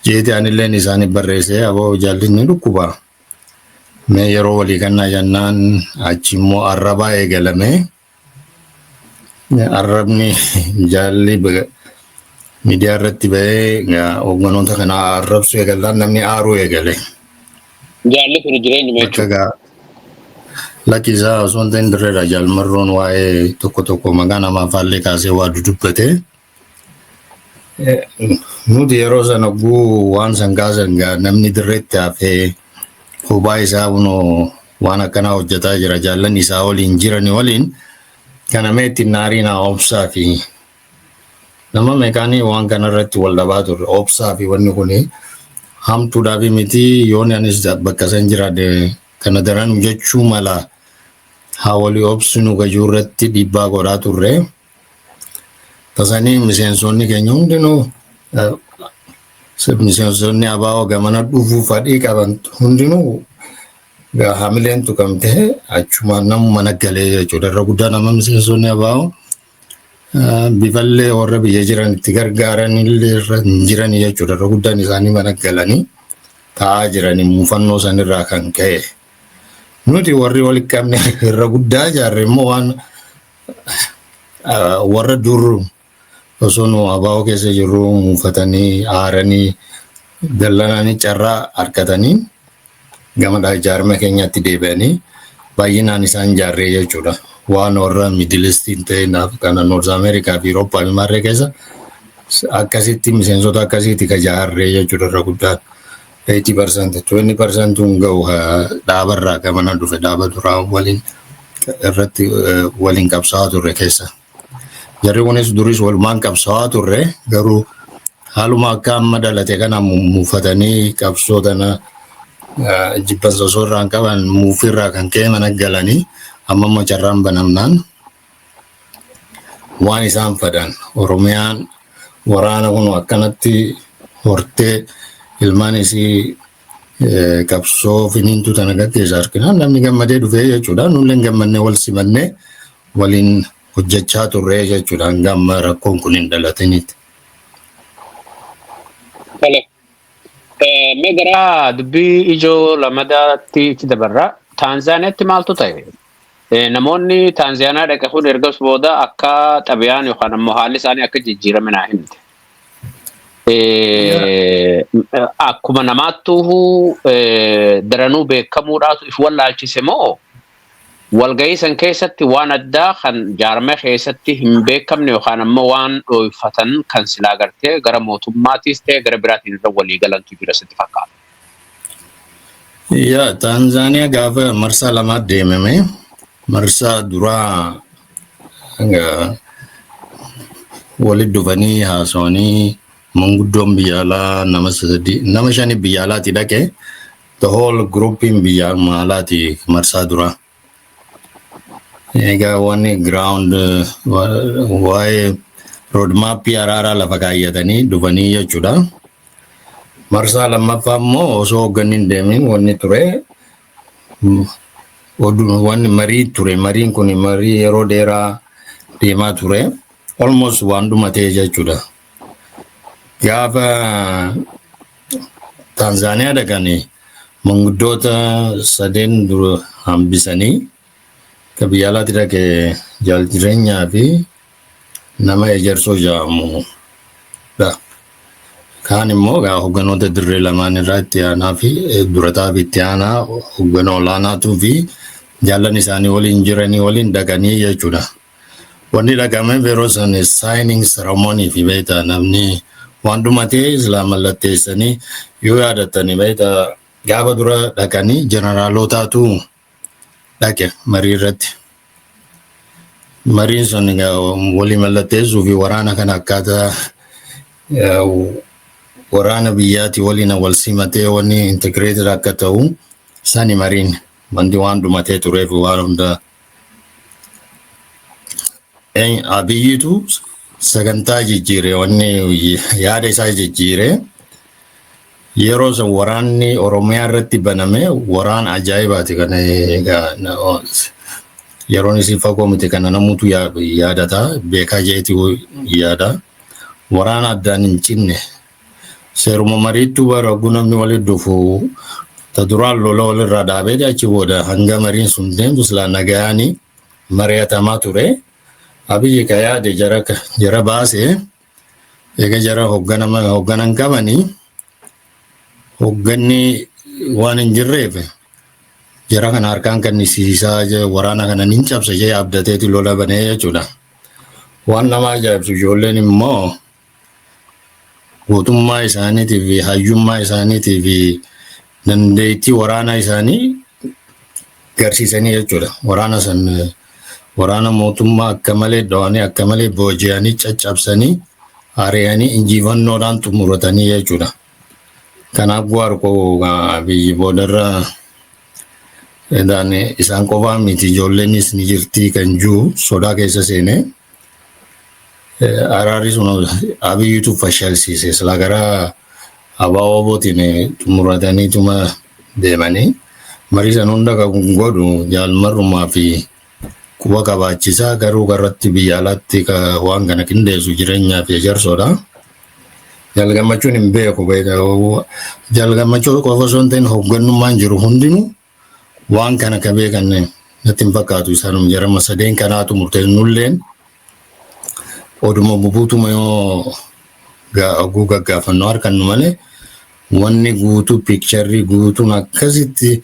Jeeti anilleen isaanii barreessee aboo jaallinni dhukkuba. Mee yeroo walii kannaa jennaan achi immoo arrabaa eegalame. Arrabni jaalli miidiyaa irratti ba'ee hoogganoota kana arrabsu eegalaan namni aaruu eegale. Jaalli kun jireenya jechuudha. Lakkisaa osoo hin ta'in dirreedha jaalmarroon waa'ee tokko maqaa namaa faallee kaasee waa dudubbate. Nuti yeroo sana guu waan san kaasan namni dirreetti hafee kophaa isaa kunoo waan akkanaa hojjetaa jira jaallan isaa waliin jirani waliin kana meetti naarii naa obsaa fi nama meeqaanii waan kanarratti wal dhabaa turre obsaa fi wanni kuni hamtuudhaaf miti yoon anis bakka san jiraadhe kana daran jechuu mala haa walii obsinu gajuurratti dhiibbaa godhaa turre. Tasanii miseensonni keenya hundinuu miseensonni abaa'oo gamana dhufuu fadhii qaban hundinuu hamileen tuqamtee achuma nama mana galee jechuudha. Irra guddaa nama miseensonni abaa'oo bifallee warra biyya jiran itti gargaaranillee irra hin jiran jechuudha. Irra guddaan isaanii mana galanii taa'aa jiranii muufannoo sanirraa kan ka'e. Nuti warri wal qabne irra guddaa jaarre immoo waan warra dur osoo nu abaa'oo keessa jirru muufatanii aaranii dallananii carraa harkatanii gama ijaarama keenyatti deebi'anii baay'inaan isaan jaarree jechuudha. Waan warra midilistiin ta'e kana Noorz Ameerikaa fi Awurooppaa ilmaarree keessa akkasitti miseensota akkasitti ka jaarree jechuudha irra guddaan. 80% 20% hin ga'u dhaabarraa gamana dhufe dhaaba duraa waliin irratti waliin qabsaa'aa turre keessa. Jarri kunis duris walumaan qabsaa'aa turre garuu haaluma akka amma dhalate kana muufatanii qabsoo tana jibbansa osoo irraan qaban muufirraa kan ka'e mana galanii amma immoo carraan banamnaan waan isaan fedhan Oromiyaan waraana kun akkanatti hortee ilmaan isii qabsoo finiintu tana gaggeessaa argina. Namni gammadee dhufee jechuudha. Nulleen gammannee wal simannee waliin hojjechaa turre jechuudha. Hanga amma rakkoon kun hin dhalatinitti. Mee gara dubbii ijoo lamadaatti itti dabarra. Taanzaaniyaatti maaltu ta'e? Namoonni Taanzaaniyaa dhaqe kun ergas booda akka xabiyaan yookaan ammoo haalli isaanii akka jijjiirame naa himte. Akkuma namaattuu daranuu beekamuudhaatu if wallaalchise moo walgahii san keessatti waan addaa kan jaarmee keessatti hin beekamne yookaan ammoo waan dhoofatan kan silaa gartee gara mootummaatiis ta'e gara biraatiin irra walii galantu jira sitti fakkaata. Yaa Taanzaaniyaa gaafa marsaa lamaatti deemame marsaa duraa walitti dhufanii haasawanii manguddoon biyya alaa nama shani biyya alaati dhaqe the whole groupiin biyya alaati marsaa duraa. Egaa wanni ground waa'ee roadmaappii araaraa lafa kaayyatanii dhufanii jechuudha. Marsaa lammaffaa immoo osoo hoogganni hin deemin wanni ture wanni marii ture. Mariin kun marii yeroo dheeraa deemaa ture. Almost waan dhumatee jechuudha. Gaafa Taanzaaniyaa dhaqanii manguddoota sadeen dura hambisanii ka biyya alaatti dhaqe jaal jireenyaa fi nama ejersoo jedhamu. Kaan immoo hoogganoota dirree lamaan irraa itti aanaa fi durataa fi itti aanaa hoogganoo olaanaatuu fi jaallan isaanii waliin jiranii waliin dhaqanii jechuudha. Wanni dhaqame yeroo san signing ceremony fi beektaa namni waan dhumatee silaa mallatteessanii yoo yaadatanii beektaa gaafa dura dhaqanii jeneraalootaatu dhaqe marii irratti. Mariin sun walii mallatteessuu fi waraana kana akkaataa waraana biyyaati waliin wal simatee wanni integrated akka ta'u sani mariin wanti waan dhumatee tureef waan hunda Abiyyitu sagantaa jijjiire wanni yaada isaa jijjiire yeroo san waraanni Oromiyaa irratti baname waraan ajaa'ibaati kana egaa yeroon isii fagoo miti kana namuutu yaadata beekaa jeeti yaada waraan addaan hin cinne seeruma mariittu bara namni walitti dhufu ta duraan lola walirraa dhaabee achi booda hanga mariin sun deemtu silaa nagayaanii mari'atamaa ture. Abiyyi ka yaade jara baase ega jara hoogganan qabanii hoogganni waan hin jirreef jara kana harkaan kannisiisaa waraana kana nin cabsa jee abdateeti lola banee jechuudha. Waan nama ajaa'ibsu ijoolleen immoo gootummaa isaaniitii fi hayyummaa isaaniitii fi dandeettii waraana isaanii garsiisanii jechuudha. Waraana mootummaa akka malee dhawanii akka malee booji'anii caccabsanii ari'anii injifannoodhaan xumuratanii jechuudha. Kanaaf Waarqoo Abiyyi boodarra isaan qofaa miti ijoolleenis ni jirti kan jiru sodaa keessa seenee araarri sun Abiyyitu fashaalsiise silaa gara abaabootiin xumurataniituma deemanii marii san hunda kan godhu jaalmarrumaa fi kuba kabaachisaa garuu garratti biyya alaatti waan kana qindeessu jireenyaa fi ejersoodha. Jalgammachuun hin beeku jalgammachuu qofa osoo hin ta'in hooggannummaan jiru hundinuu waan kana ka beekan natti hin fakkaatu isaanuma jarama sadeen kanaatu murteessnulleen oduma bubuutuma yoo oguu gaggaafannoo harkannu malee wanni guutuu piikcharrii guutuun akkasitti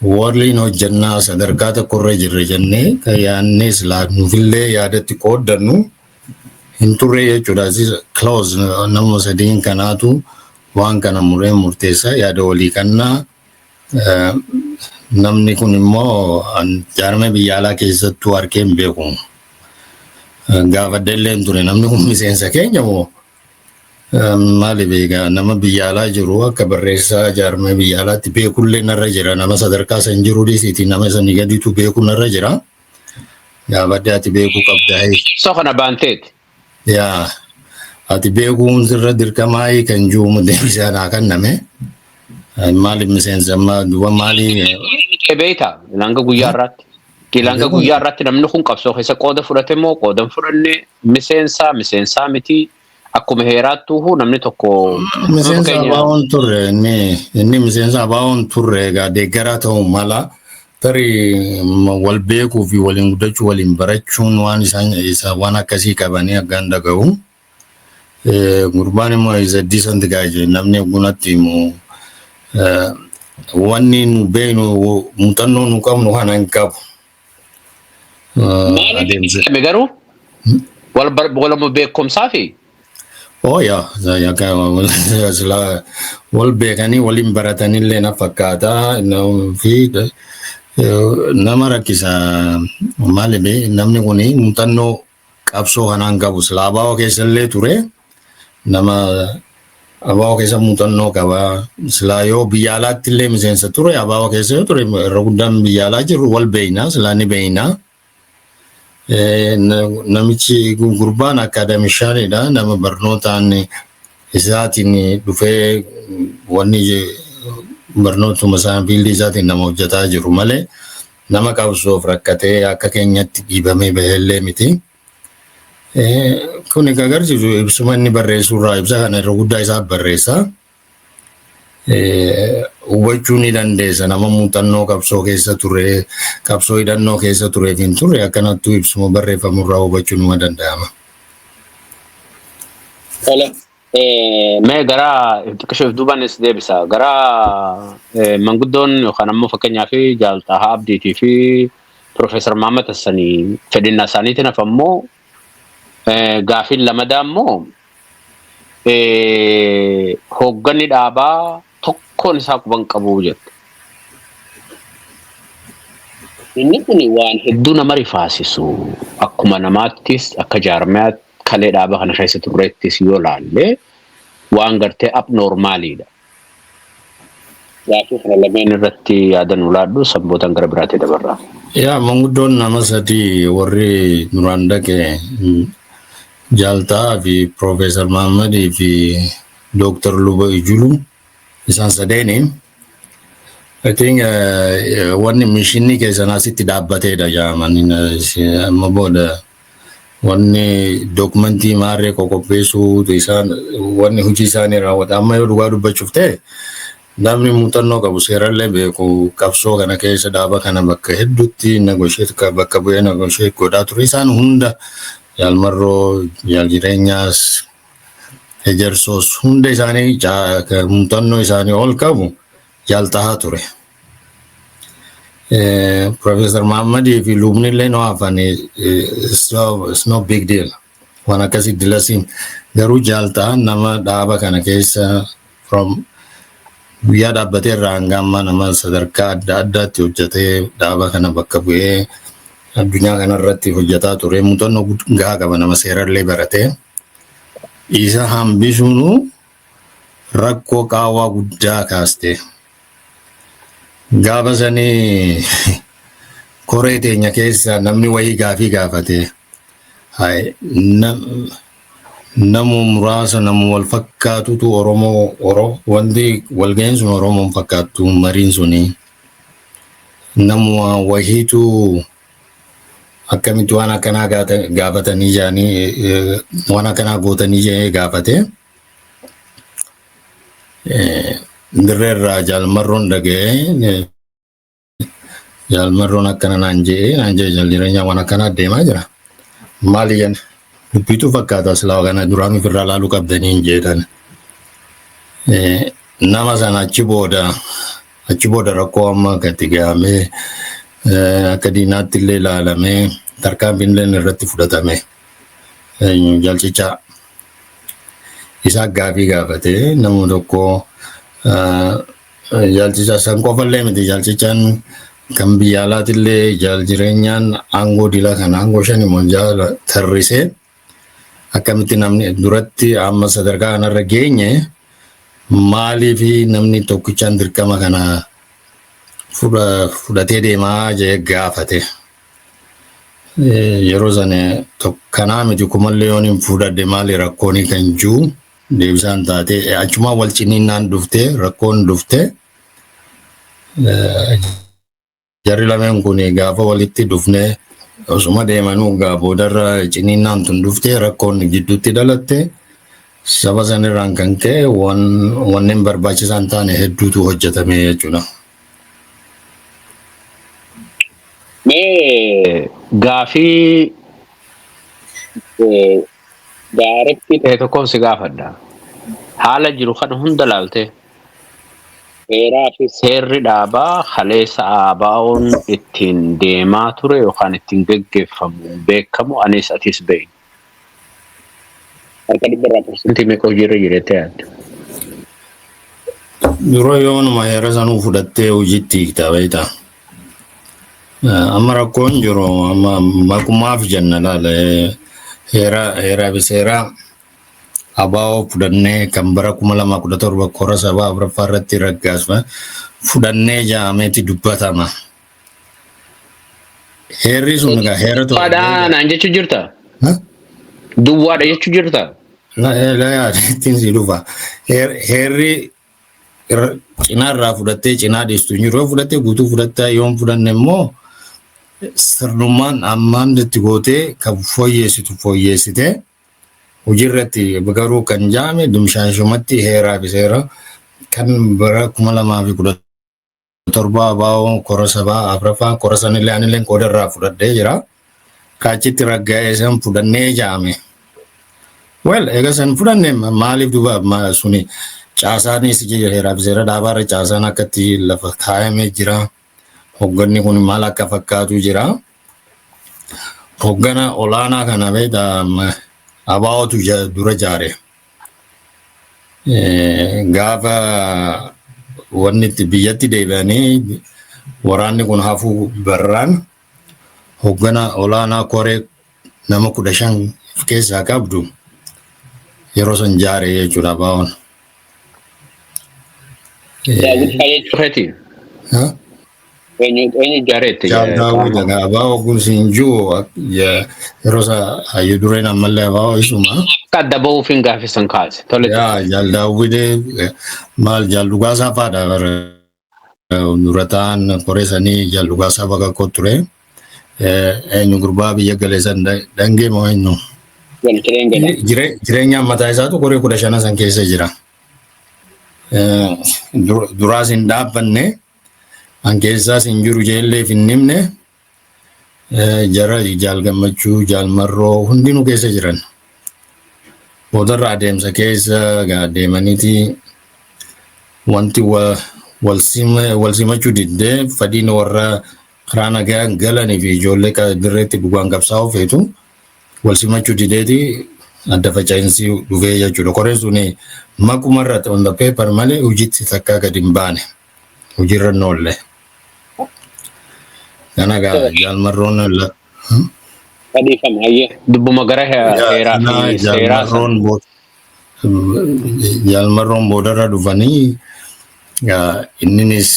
warliin hojjannaa sadarkaa tokkorra jirre jennee kan yaadnee silaa nuufillee yaadatti qooddannu hin turre jechuudha. Close nama sadeen kanaatu waan kana murteessaa yaada walii kannaa. Namni kun immoo jaarmee biyya alaa keessattuu harkee hin beeku. Gaafadheellee ture namni kun miseensa keenya moo maaliif egaa nama biyya alaa jiru akka barreessaa jaarmee biyya alaatti beekullee narra jira. Nama sadarkaa san jiru dhiisiiti nama sanii gadiitu beeku narra jira. Gaafadhee ati beekuu qabdaa. So kana baanteeti. Yaa ati beekuun sirra dirqamaa kan jiru deebisaa naa kenname. Maaliif miseensa amma duuba maalii beektaa ilanga guyyaa irratti. Ilanga guyyaa irratti namni kun qabsoo keessa qooda fudhate moo qooda hin fudhanne miseensaa miti akkuma heeraattuu namni tokko miseensa abaa'oon turre inni miseensa abaa'oon turre egaa deeggaraa ta'uu mala tarii wal beekuu fi waliin guddachuu waliin barachuun waan waan akkasii qabanii akkaan dhaga'u. Gurbaan immoo isa decent guy namni gunatti immoo wanni nu beeknu muuxannoo nu qabnu kana hin qabu. Maali garuu wal beekumsaa fi yaa wal beekanii waliin baratanillee na fakkaata fi nama rakkisa maaliif namni kun muuxannoo qabsoo kanaan qabu silaa abaa'oo keessallee ture nama abaa'oo keessa muuxannoo qaba silaa yoo biyya alaatti illee miseensa ture abaa'oo keessa ture irra guddaan biyya alaa jiru wal beekna silaa ni beekna. Namichi gurbaan akaadaamishaanidha nama barnootaan isaatiin dhufee wanni barnootuma isaa fiildii isaatiin nama hojjetaa jiru malee nama qabsoof rakkatee akka keenyatti dhiibamee bahellee miti. Kun agarsiisu ibsuma inni barreessurraa ibsa kana irra guddaa isaa barreessa. Hubachuu ni dandeessa nama muuxannoo qabsoo keessa ture qabsoo hidhannoo keessa tureef hin turre akkanattuu ibsuma barreeffamurraa hubachuu numa danda'ama. Mee gara xiqqisheef duubanis deebisa gara manguddoon yookaan ammoo fakkeenyaa fi Jaaltahaa Abdiitii fi Profeesar Mahammad Hassanii fedhinnaa isaaniitiin hafammoo gaafiin lamadaa immoo hoogganni dhaabaa tokkoon isaa quban qabu jettu. Inni kun waan hedduu nama rifaasisu akkuma namaattis akka jaarmayaatti kalee dhaaba kana keessa turreettis yoo laalle waan gartee abnormaaliidha. Gaafii kana lameen irratti yaadan ulaadhu sabbootan gara biraatti dabarraa. Yaa manguddoon nama sadii warri duraan dhaqe Jaltaa fi Profeesar Mahammadii fi Dr. Luba Ijulu isaan sadeeni. I think wanni mishinni keessan asitti dhaabbateedha jedhamani amma booda wanni dokumentii maarree qopheessuu isaan wanni hojii isaanii raawwata amma yoo dhugaa dubbachuuf ta'e namni muuxannoo qabu seerallee beeku qabsoo kana keessa dhaaba kana bakka hedduutti bakka bu'ee negosheet godhaa ture isaan hunda Yaalmarroo yaal jireenyaas ejersoos hunda isaanii muuxannoo isaanii ol qabu Jaltaa ture. Professor Mahammadii fi lubni illee no hafan it's no big deal. Waan akkasii dilasin garuu Jaltaa nama dhaaba kana keessa from guyyaa dhaabbatee irraa hanga amma nama sadarkaa adda addaatti hojjetee dhaaba kana bakka bu'ee addunyaa kanarratti hojjetaa ture muuxannoo gahaa qaba nama seerallee baratee isa hambisuun rakkoo qaawwaa guddaa kaaste. Gaafa sanii koree teenya keessa namni wayii gaafii gaafate namu muraasa namu wal fakkaatutu Oromoo wanti walga'een sun Oromoon fakkaattu mariin suni namu wahiitu akkamitti waan akkanaa gaafatanii jaanii waan akkanaa gootanii jee gaafate dirreerraa Jaalmarroon dhaga'ee Jaalmarroon akkana naan jee jaal jireenyaa waan akkanaa deemaa jira maali jenna dubbitu fakkaata silaa kana duraan ofirraa laaluu qabdanii jedhan nama sana achi booda rakkoo amma gatti ga'amee akka diinaatti illee ilaalamee tarkaanfiin illee irratti fudhatame jaalchicha isaa gaafii gaafate nama tokko jaalchicha san qofallee miti jaalchichaan kan biyya alaatti illee jaal jireenyaan aangoo dila kana aangoo shani monjaala tarrisee akkamitti namni duratti amma sadarkaa kanarra geenye maaliif namni tokkichaan dirqama kana fudhatee deemaa jee gaafate. Yeroo sana kanaa miti kumallee yoon hin fudhadhe maali rakkoonii kan jiru deebisaan taate achuma wal ciniinnaan dhufte rakkoon dhufte jarri lameen kun gaafa walitti dhufne osuma deemanuu boodarra ciniinnaan tun dhufte rakkoon gidduutti dhalatte saba sanirraan kan ka'e wanneen barbaachisaan taane hedduutu hojjetame jechuudha. Mee gaafii gaarii ta'e tokkoon si gaafadha. Haala jiru kana hunda laalte seeraa fi seerri dhaabaa kaleessa ABO'n ittiin deemaa ture yookaan ittiin geggeeffamu beekamu anis atis beeku. Harka 100% meeqa hojiirra jireettee yaadda? Yeroo yoonuma heera sanuu fudhattee hojiitti hiiktaa beektaa. Amma rakkoon jiru amma maqumaaf jenna laala heeraa fi seeraa ABO fudhannee kan bara 2017 kora sabaa Afuraffaa irratti raggaasifame fudhannee jaameeti dubbatama. Heerri sun egaa heera tokko. Duwwaadha naan jechuu jirta? Duwwaadha jechuu jirta? Ittiin si dhufa. Heerri cinaa irraa fudhattee cinaa dhiistu yeroo fudhattee guutuu fudhattee yoon fudhanne immoo sirnummaan ammaan itti gootee kan fooyyeessitee hojiirratti garuu kan jaame dimshaashumatti heeraa fi seera kan bara 2017 ABO kora sabaa Afuraffaa kora sanillee anillee qoodarraa fudhadhee jira. Kaachitti raggaa'ee san fudhannee jaame. Well, egaa san fudhanne maaliif duuba suni caasaanis heeraa fi seera dhaabaarra caasaan akkatti lafa kaayamee jira. Hogganni kun maal akka fakkaatu jira. Hoggana olaanaa kana beektaa ABO'tu dura jaare. Gaafa wanni biyyatti deebi'anii waraanni kun hafuu barraan hoggana olaanaa koree nama 15 keessaa qabdu yeroo san jaare jechuudha baawon. Daawit Faayee Cuufeeti. Eenyu jaareetti? Jaal Daawit egaa baawoo kun siin jiru yeroo sa hayyu dureen ammallee baawoo isuma. Akka adda ba'uuf hin gaaffisan kaase. Jaal Daawit maal jaal dhugaasaa faadha bara durataan qoreessanii jaal dhugaasaa bakka koo ture. Eenyu gurbaa biyya galeessan dangee moo eenyu? Jireenya mataa isaatu qoree 15 san keessa jira. Duraas hin dhaabbanne an keessaas hin jiru jeelleef hin himne jara jaal gammachuu jaal marroo hundinuu keessa jiran. Boodarra adeemsa keessa deemaniiti wanti wal simachuu diddee fadhiin warra karaa nagaa galanii fi ijoollee dirreetti dhugaan qabsaa'uu feetu wal simachuu dideeti adda faca'insi dhufee jechuudha. Qoreen sun makumarra on the paper malee hojiitti takkaa gadi hin baane hojiirra hin oolle. Kana gaa jaal marroon dubbuma gara heeraa fi seeraa jaal marroon boodarra dhufanii inninis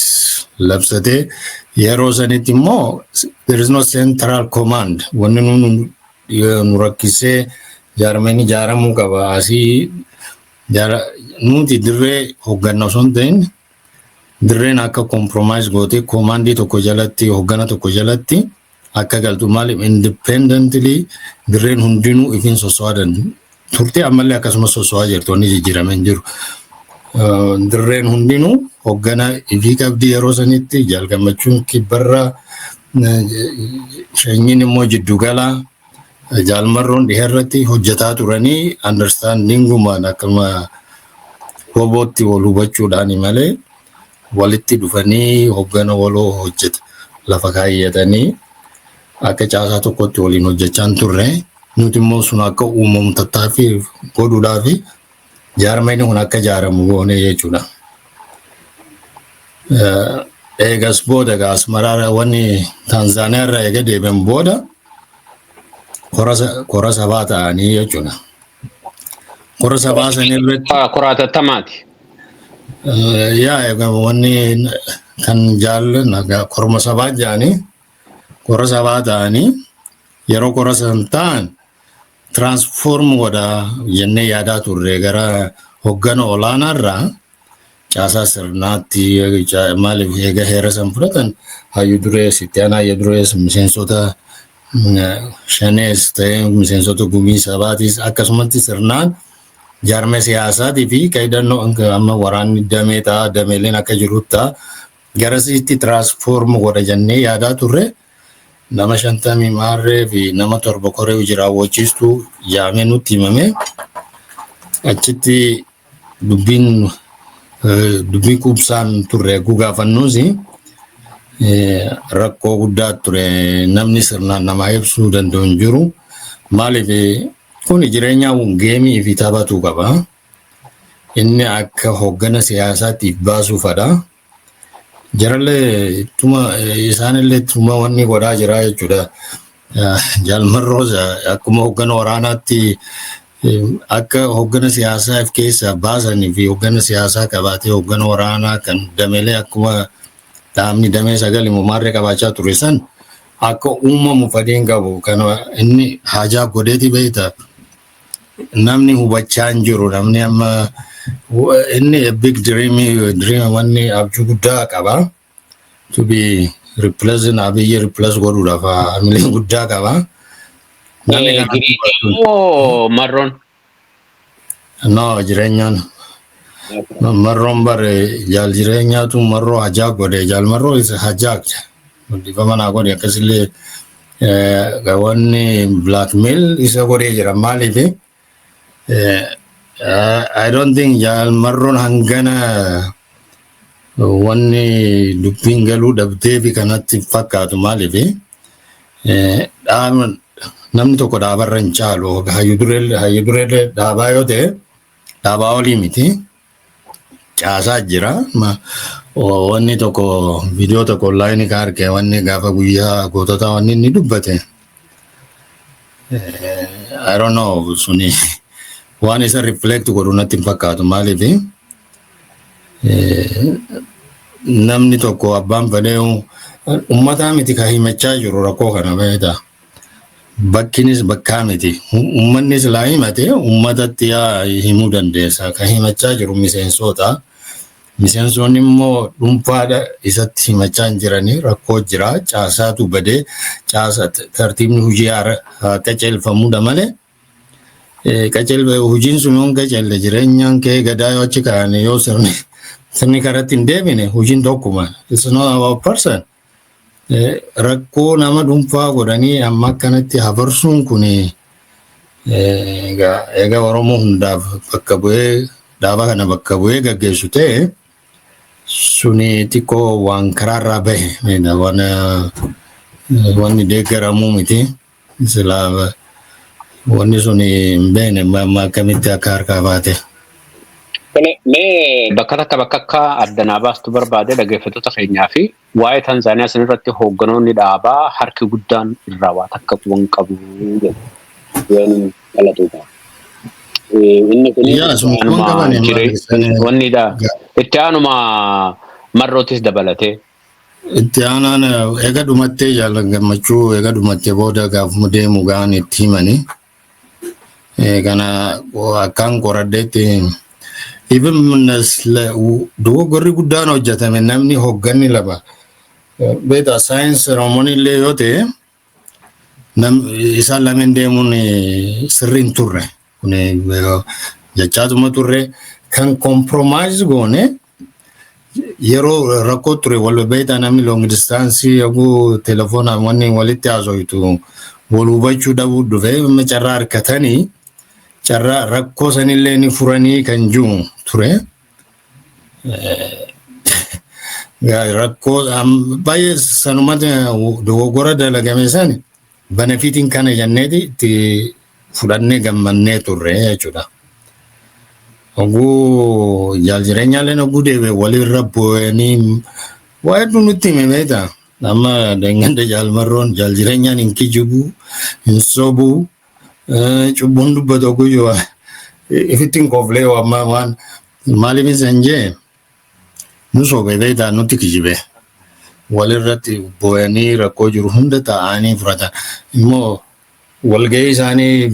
labsate yeroo sanitti immoo there is no central command wanni nu rakkisee jaarmeen ijaaramuu qaba asii nuti dirree hoggannaa osoo hin ta'in dirreen akka compromise goote commandii tokko jalatti hoggana tokko jalatti akka galtu maaliif independently dirreen hundinuu ifin soso'aa turte ammallee akkasumas soso'aa jirtu wanni jijjiirameen jiru. Dirreen hundinuu hoggana ifii qabdi yeroo sanitti jaal gammachuun kibbarra shanyiin immoo jiddugala jaal marroon dhiheerratti hojjetaa turanii understandingumaan akkuma hobootti wal hubachuudhaani malee walitti dhufanii hoggana waloo hojjeta lafa kaayyatanii akka caasaa tokkotti waliin hojjechaan turre nuti immoo sun akka uumamu tattaaffii godhuudhaaf jaarmeen kun akka ijaaramu goone jechuudha. Eegas booda Asmaraarraa wanni Tanzaaniyaa irraa eega deebi'an booda kora sabaa ta'anii jechuudha. Kora sabaa san irratti koraatattamaati. Egaa wanni kan jaallan korma sabaa jedhanii kora sabaa ta'anii yeroo kora san ta'an transform godha jennee yaadaa turre gara hoggana olaanaarraa caasaa sirnaatti maaliif eega heera san fudhatan hayyu durees itti aanaa hayyu durees miseensota shanees ta'ee miseensota gumii sabaatis akkasumatti sirnaan jaarmee siyaasaatii fi qaayidannoo amma waraanni damee ta'a dameeleen akka jirutti ta'a garasitti transform godha jennee yaadaa turre. Nama 50 maarree fi nama 7 koree jiraawwachiistu yaamee nutti himame achitti dubbii kubsaan turre gaafannuusi rakkoo guddaa ture namni sirnaan nama ibsuu danda'u hin jiru maaliif kun jireenya geemii fi taphatu qaba inni akka hoggana siyaasaatiif baasuufadha. Jarallee isaanillee tuma wanni godhaa jira jechuudha. Jaal marroo akkuma hoggana waraanaatti akka hoggana siyaasaaf keessa baasanii fi hoggana siyaasaa qabaatee hoggana waraanaa kan dameelee akkuma dhaabni damee 9 maarree qabaachaa ture san akka uumamu fedhiin qabu kan inni haajaa godheeti beekta. Namni hubachaa hin jiru namni amma inni big dream wanni abjuu guddaa qaba to be replaced abiyyi replace godhuudhaaf hamilee guddaa qaba. Marroon no jireenyaan marroon bare jaal jireenyaatu marroo hajaa godhe jaal marroo isa hajaa difama naa godhe akkasillee wanni blackmail isa godhee jira maaliif I don't think jaal marroon hangana wanni dubbiin galuu dhabdee fi kanatti fakkaatu maaliif namni tokko dhaabarra hin caalu hayyu duree dhaabaa yoo ta'e dhaabaa olii miti caasaa jira wanni tokko viidiyoo tokko online ka arge wanni gaafa guyyaa gootota wanni inni dubbate I don't know suni waan isa reflect godhu natti hin fakkaatu maaliif namni tokko abbaan fedhee uummataa miti ka himachaa jiru rakkoo kana beektaa. Bakkinis bakkaa miti. Uummanni silaa himate uummatatti himuu dandeessa. Ka himachaa jiru miseensota. Miseensonni immoo dhuunfaadha isatti himachaa hin jiranii rakkoo jira. Caasaatu badee caasa tartiibni hojii qajeelfamudha malee. Hojiin sun yoo qajeelle jireenyaan kee gadaa yoo achi kaa'an yoo sirni karatti hin deebine hojiin tokkuma. It's not about person. Rakkoo nama dhuunfaa godhanii amma akkanatti hafarsuun kun egaa Oromoo hundaaf bakka bu'ee dhaaba kana bakka bu'ee gaggeessu ta'e suni xiqqoo waan karaarraa bahe wanni deeggaramuu miti silaa wanni suni hin beekne amma akkamitti akka harkaa baate. Mee bakka akka addanaa baastu barbaade dhaggeeffattoota keenyaa fi waa'ee Tanzaaniyaa sanirratti hoogganoonni dhaabaa harki guddaan irraa waa takka quban qabu jedhu. Waan dhalatuudha. Inni kun itti aanuma marrootis dabalatee. Itti aanaan eega dhumattee jaallan gammachuu eega dhumattee booda gaafuma deemu ga'an itti himanii. Kana akkaan qoraddeetti even dogoggorri guddaan hojjetame namni hoogganni lama beektaa saayinsii Oromoon illee yoo ta'e isaan lameen deemuun sirrii hin turre kun jechaatuma turre kan compromise goone yeroo rakkoo ture wal beektaa namni long distance yoguu telefoonaan wanni walitti haasoitu wal hubachuu dhabuu dhufe carraa harkatanii carraa rakkoo sanillee ni furanii kan jiru ture. Rakkoo baay'ee sanumatti dogoggora dalagame san benefitiin kana jenneeti itti fudhannee gammannee turre jechuudha. Oguu jaaljireenyaalleen oguu deebi'e walirra bu'anii waa hedduu nutti hime beektaa. Amma danganda jaalmarroon jaaljireenyaan hin kijibu hin sobu cubbuun dubbatu oguu yoo ifittiin kooflee amma waan maaliif isan jee nu sobe beektaa nutti kijibe walirratti bu'anii rakkoo jiru hunda ta'anii furatan immoo walga'ii isaanii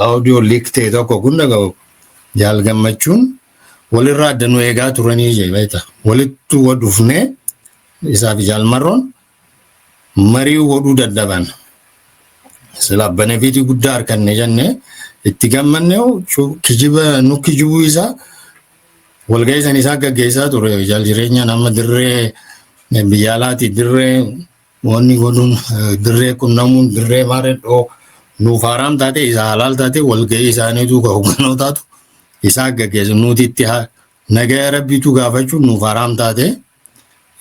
audio leak ta'e tokko hunda ga'u jaal gammachuun walirraa addanuu eegaa turanii jee beektaa walitti wadufnee isaaf jaalmarroon marii godhuu dadhaban sila benefitii guddaa harkanne jenne itti gammanne kijiba nu kijibuu isaa walga'ii san isaa gaggeessaa ture jaal jireenya nama dirree biyyaalaati dirree wanni godhuun dirree qunnamuun dirree maaredhoo nuuf haaraam taate isaa halaal taate walga'ii isaaniitu hoogganoo taatu isaa gaggeessu nuti itti nagaa rabbiitu gaafachuun nuuf haaraam taate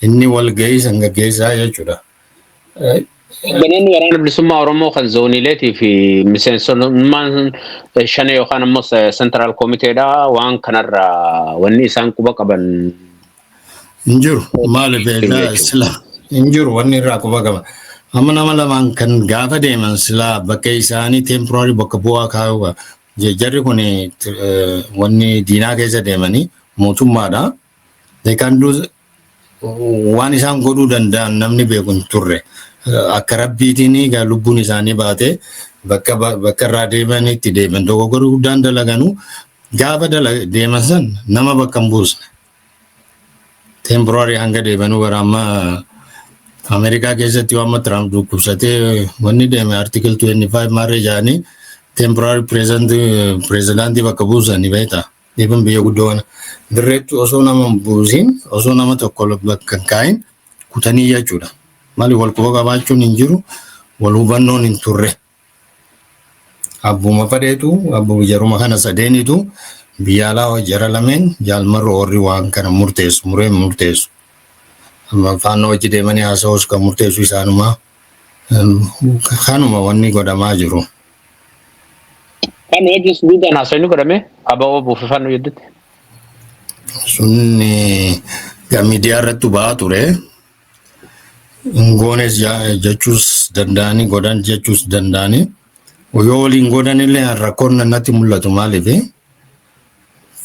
inni walga'ii san gaggeessaa jechuudha. Ganoonni waraana bilisummaa Oromoo kan zooniileetii fi miseensonnummaan shanee yookaan ammoo seentiraal koomiteedha waan kanarraa wanni isaan quba qaban. Injiru maaliif sila injiru wanni irraa quba qaban. Amma nama lamaan kan gaafa deeman sila bakka isaanii temporary bakka bu'aa kaa'u jarri kun wanni diinaa keessa deemanii mootummaadha. They can do waan isaan godhuu danda'an namni beeku hin turre. Akka rabbiitiin egaa lubbuun isaanii baate bakka irraa deeman itti deeman dogoggorri guddaan dalaganu gaafa deeman san nama bakka hin buusne. Temporary hanga deemanuu bara amma Ameerikaa keessatti waan Trump dhukkubsatee wanni deeme article 25 maarree jaanii temporary president bakka buusanii beektaa. Deeban biyya guddoo kana dirreetti osoo nama buusin osoo nama tokko bakka kaa'in kutanii jechuudha. Maali wal quba qabaachuun hin jiru wal hubannoon hin turre. Abbuma fadheetu abbu jaruma kana sadeenitu biyya alaa jara lameen jaalmarroo warri waan kana murteessu muree murteessu. Amma faana hojii deemanii haasa'us kan murteessu isaanuma kanuma wanni godhamaa jiru. Kan wajjin suudaan haasa'inni godhame abawoo buufifannoo jedhutti. Sunni miidiyaa irratti ba'aa ture. Ngoones jechuus danda'anii godhan jechuus danda'anii yoo waliin godhan illee rakkoon natti mul'atu maaliif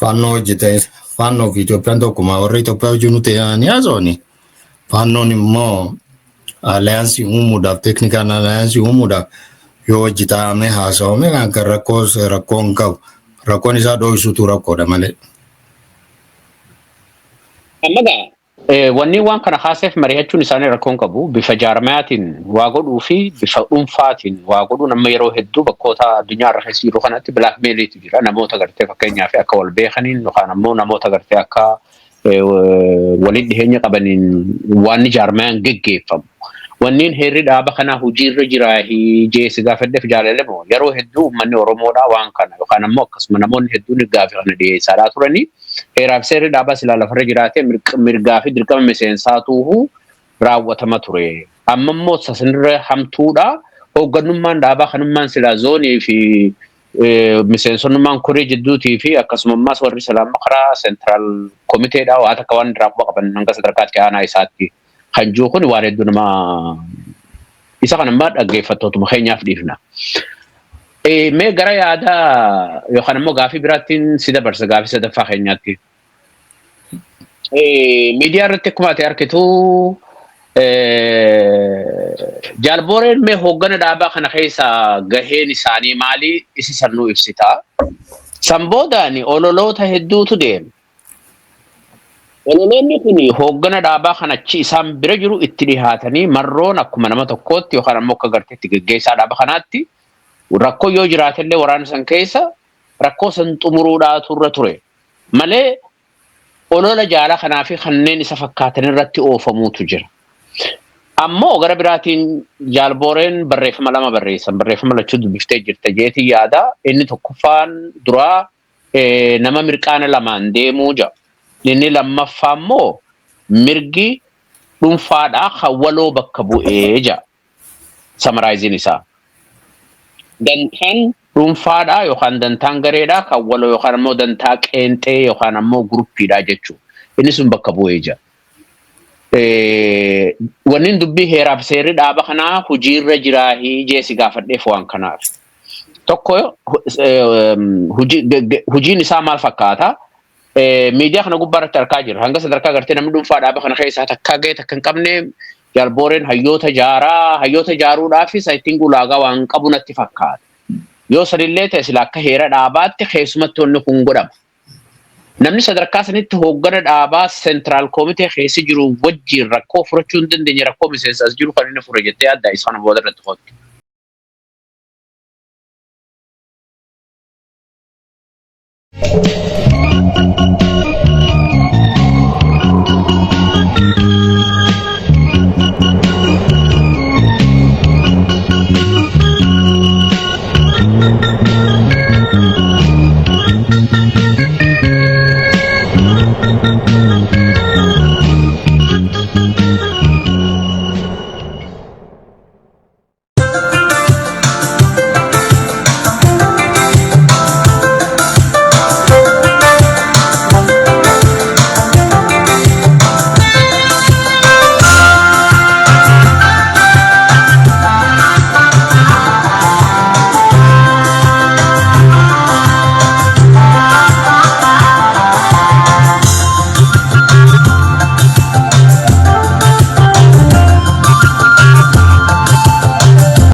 Fanno hojjete fannoo fi Itoophiyaan tokkuma warra Itoophiyaa wajjin nuti ni haasawani. Fannoon immoo alaayansii uumuudhaaf teeknikaan alaayansii uumuudhaaf yoo hojii taa'amee haasawame kan rakkoon qabu rakkoon isaa dho'isuutu rakkoodha malee. Ammagaa wanni waan kana haaseef mari'achuun isaanii rakkoon qabu bifa jaarmayaatiin waa godhuu fi bifa dhuunfaatiin waa godhuun amma yeroo hedduu bakkoota addunyaa irra keessa jiru kanatti bilaakmeeliitu jira namoota gartee fakkeenyaaf akka wal beekaniin yookaan ammoo namoota gartee akka waliin dhiheenya qabaniin waan jaarmayaan geggeeffamu. Wanniin heerri dhaaba kanaa hojiirra jiraa jeesi gaafadheef jaalalamoo yeroo hedduu uummanni Oromoodhaa waan kana yookaan ammoo akkasuma namoonni hedduun gaaffii kana dhiyeessaa turanii heeraaf seerri dhaabaa silaa lafarra jiraatee mirgaa fi dirqama miseensaatuuhu raawwatama ture. Amma immoo sasanirra hamtuudha hooggannummaan dhaabaa kanummaan silaa zoonii fi miseensonnummaan koree jidduutii fi akkasuma ammaas warri salaama karaa seentiraal komiteedhaa waan akka waan diraabuu qaban hanga sadarkaatti aanaa isaatti. Kan jiru kun waan hedduu nama isa kana amma dhaggeeffattootuma keenyaaf dhiifna. Mee gara yaada yookaan immoo gaaffii biraattiin si dabarsa gaaffii sadaffaa keenyaatti. Miidiyaa irratti akkuma ati argitu jaalbooreen mee hooggana dhaabaa kana keessa gaheen isaanii maali isi sannuu ibsita. San boodaan ololoota hedduutu deema. Ololoonni kun hooggana dhaabaa kanachi isaan bira jiru itti dhihaatanii marroon akkuma nama tokkootti yookaan ammoo akka garteetti geggeessaa dhaaba kanaatti rakkoo yoo jiraatellee waraana san keessa rakkoo san xumuruudhaatu irra ture. Malee olola jaalaa kanaa fi kanneen isa fakkaatan irratti oofamuutu jira. Ammoo gara biraatiin jaalbooreen barreeffama lama barreessan barreeffama lachuu dubbiftee jirta jeetii yaada inni tokkoffaan duraa nama mirqaana lamaan deemuu jira. Inni lammaffaa immoo mirgi dhuunfaadhaa hawwaloo bakka bu'ee jira. Samaraayiziin isaa. Dantaan dhuunfaadhaa yookaan dantaan gareedhaa hawwaloo yookaan ammoo dantaa qeenxee yookaan ammoo guruppiidhaa jechuudha. Inni sun bakka bu'ee jira. Wanni dubbii heeraaf seerri dhaaba kanaa hojiirra jiraa jeesi gaafadheef waan kanaaf. Tokko hojiin isaa maal fakkaata? Miidiyaa kana gubbaarratti argaa jirra. Hanga sadarkaa gartee namni dhuunfaa dhaaba kana keessaa takka ga'e takka hin qabne jaalbooreen hayyoota jaaruudhaaf saayitiin ulaagaa waan qabu natti fakkaata. Yoo sanillee ta'e sila akka heera dhaabaatti keessumatti wanni kun godhama. Namni sadarkaa sanitti hooggana dhaabaa seentiraal koomitee keessa jiru wajjin rakkoo furachuu hin dandeenye rakkoo miseensaas jiru kan inni fure jettee adda isa kana booda irratti qoodde.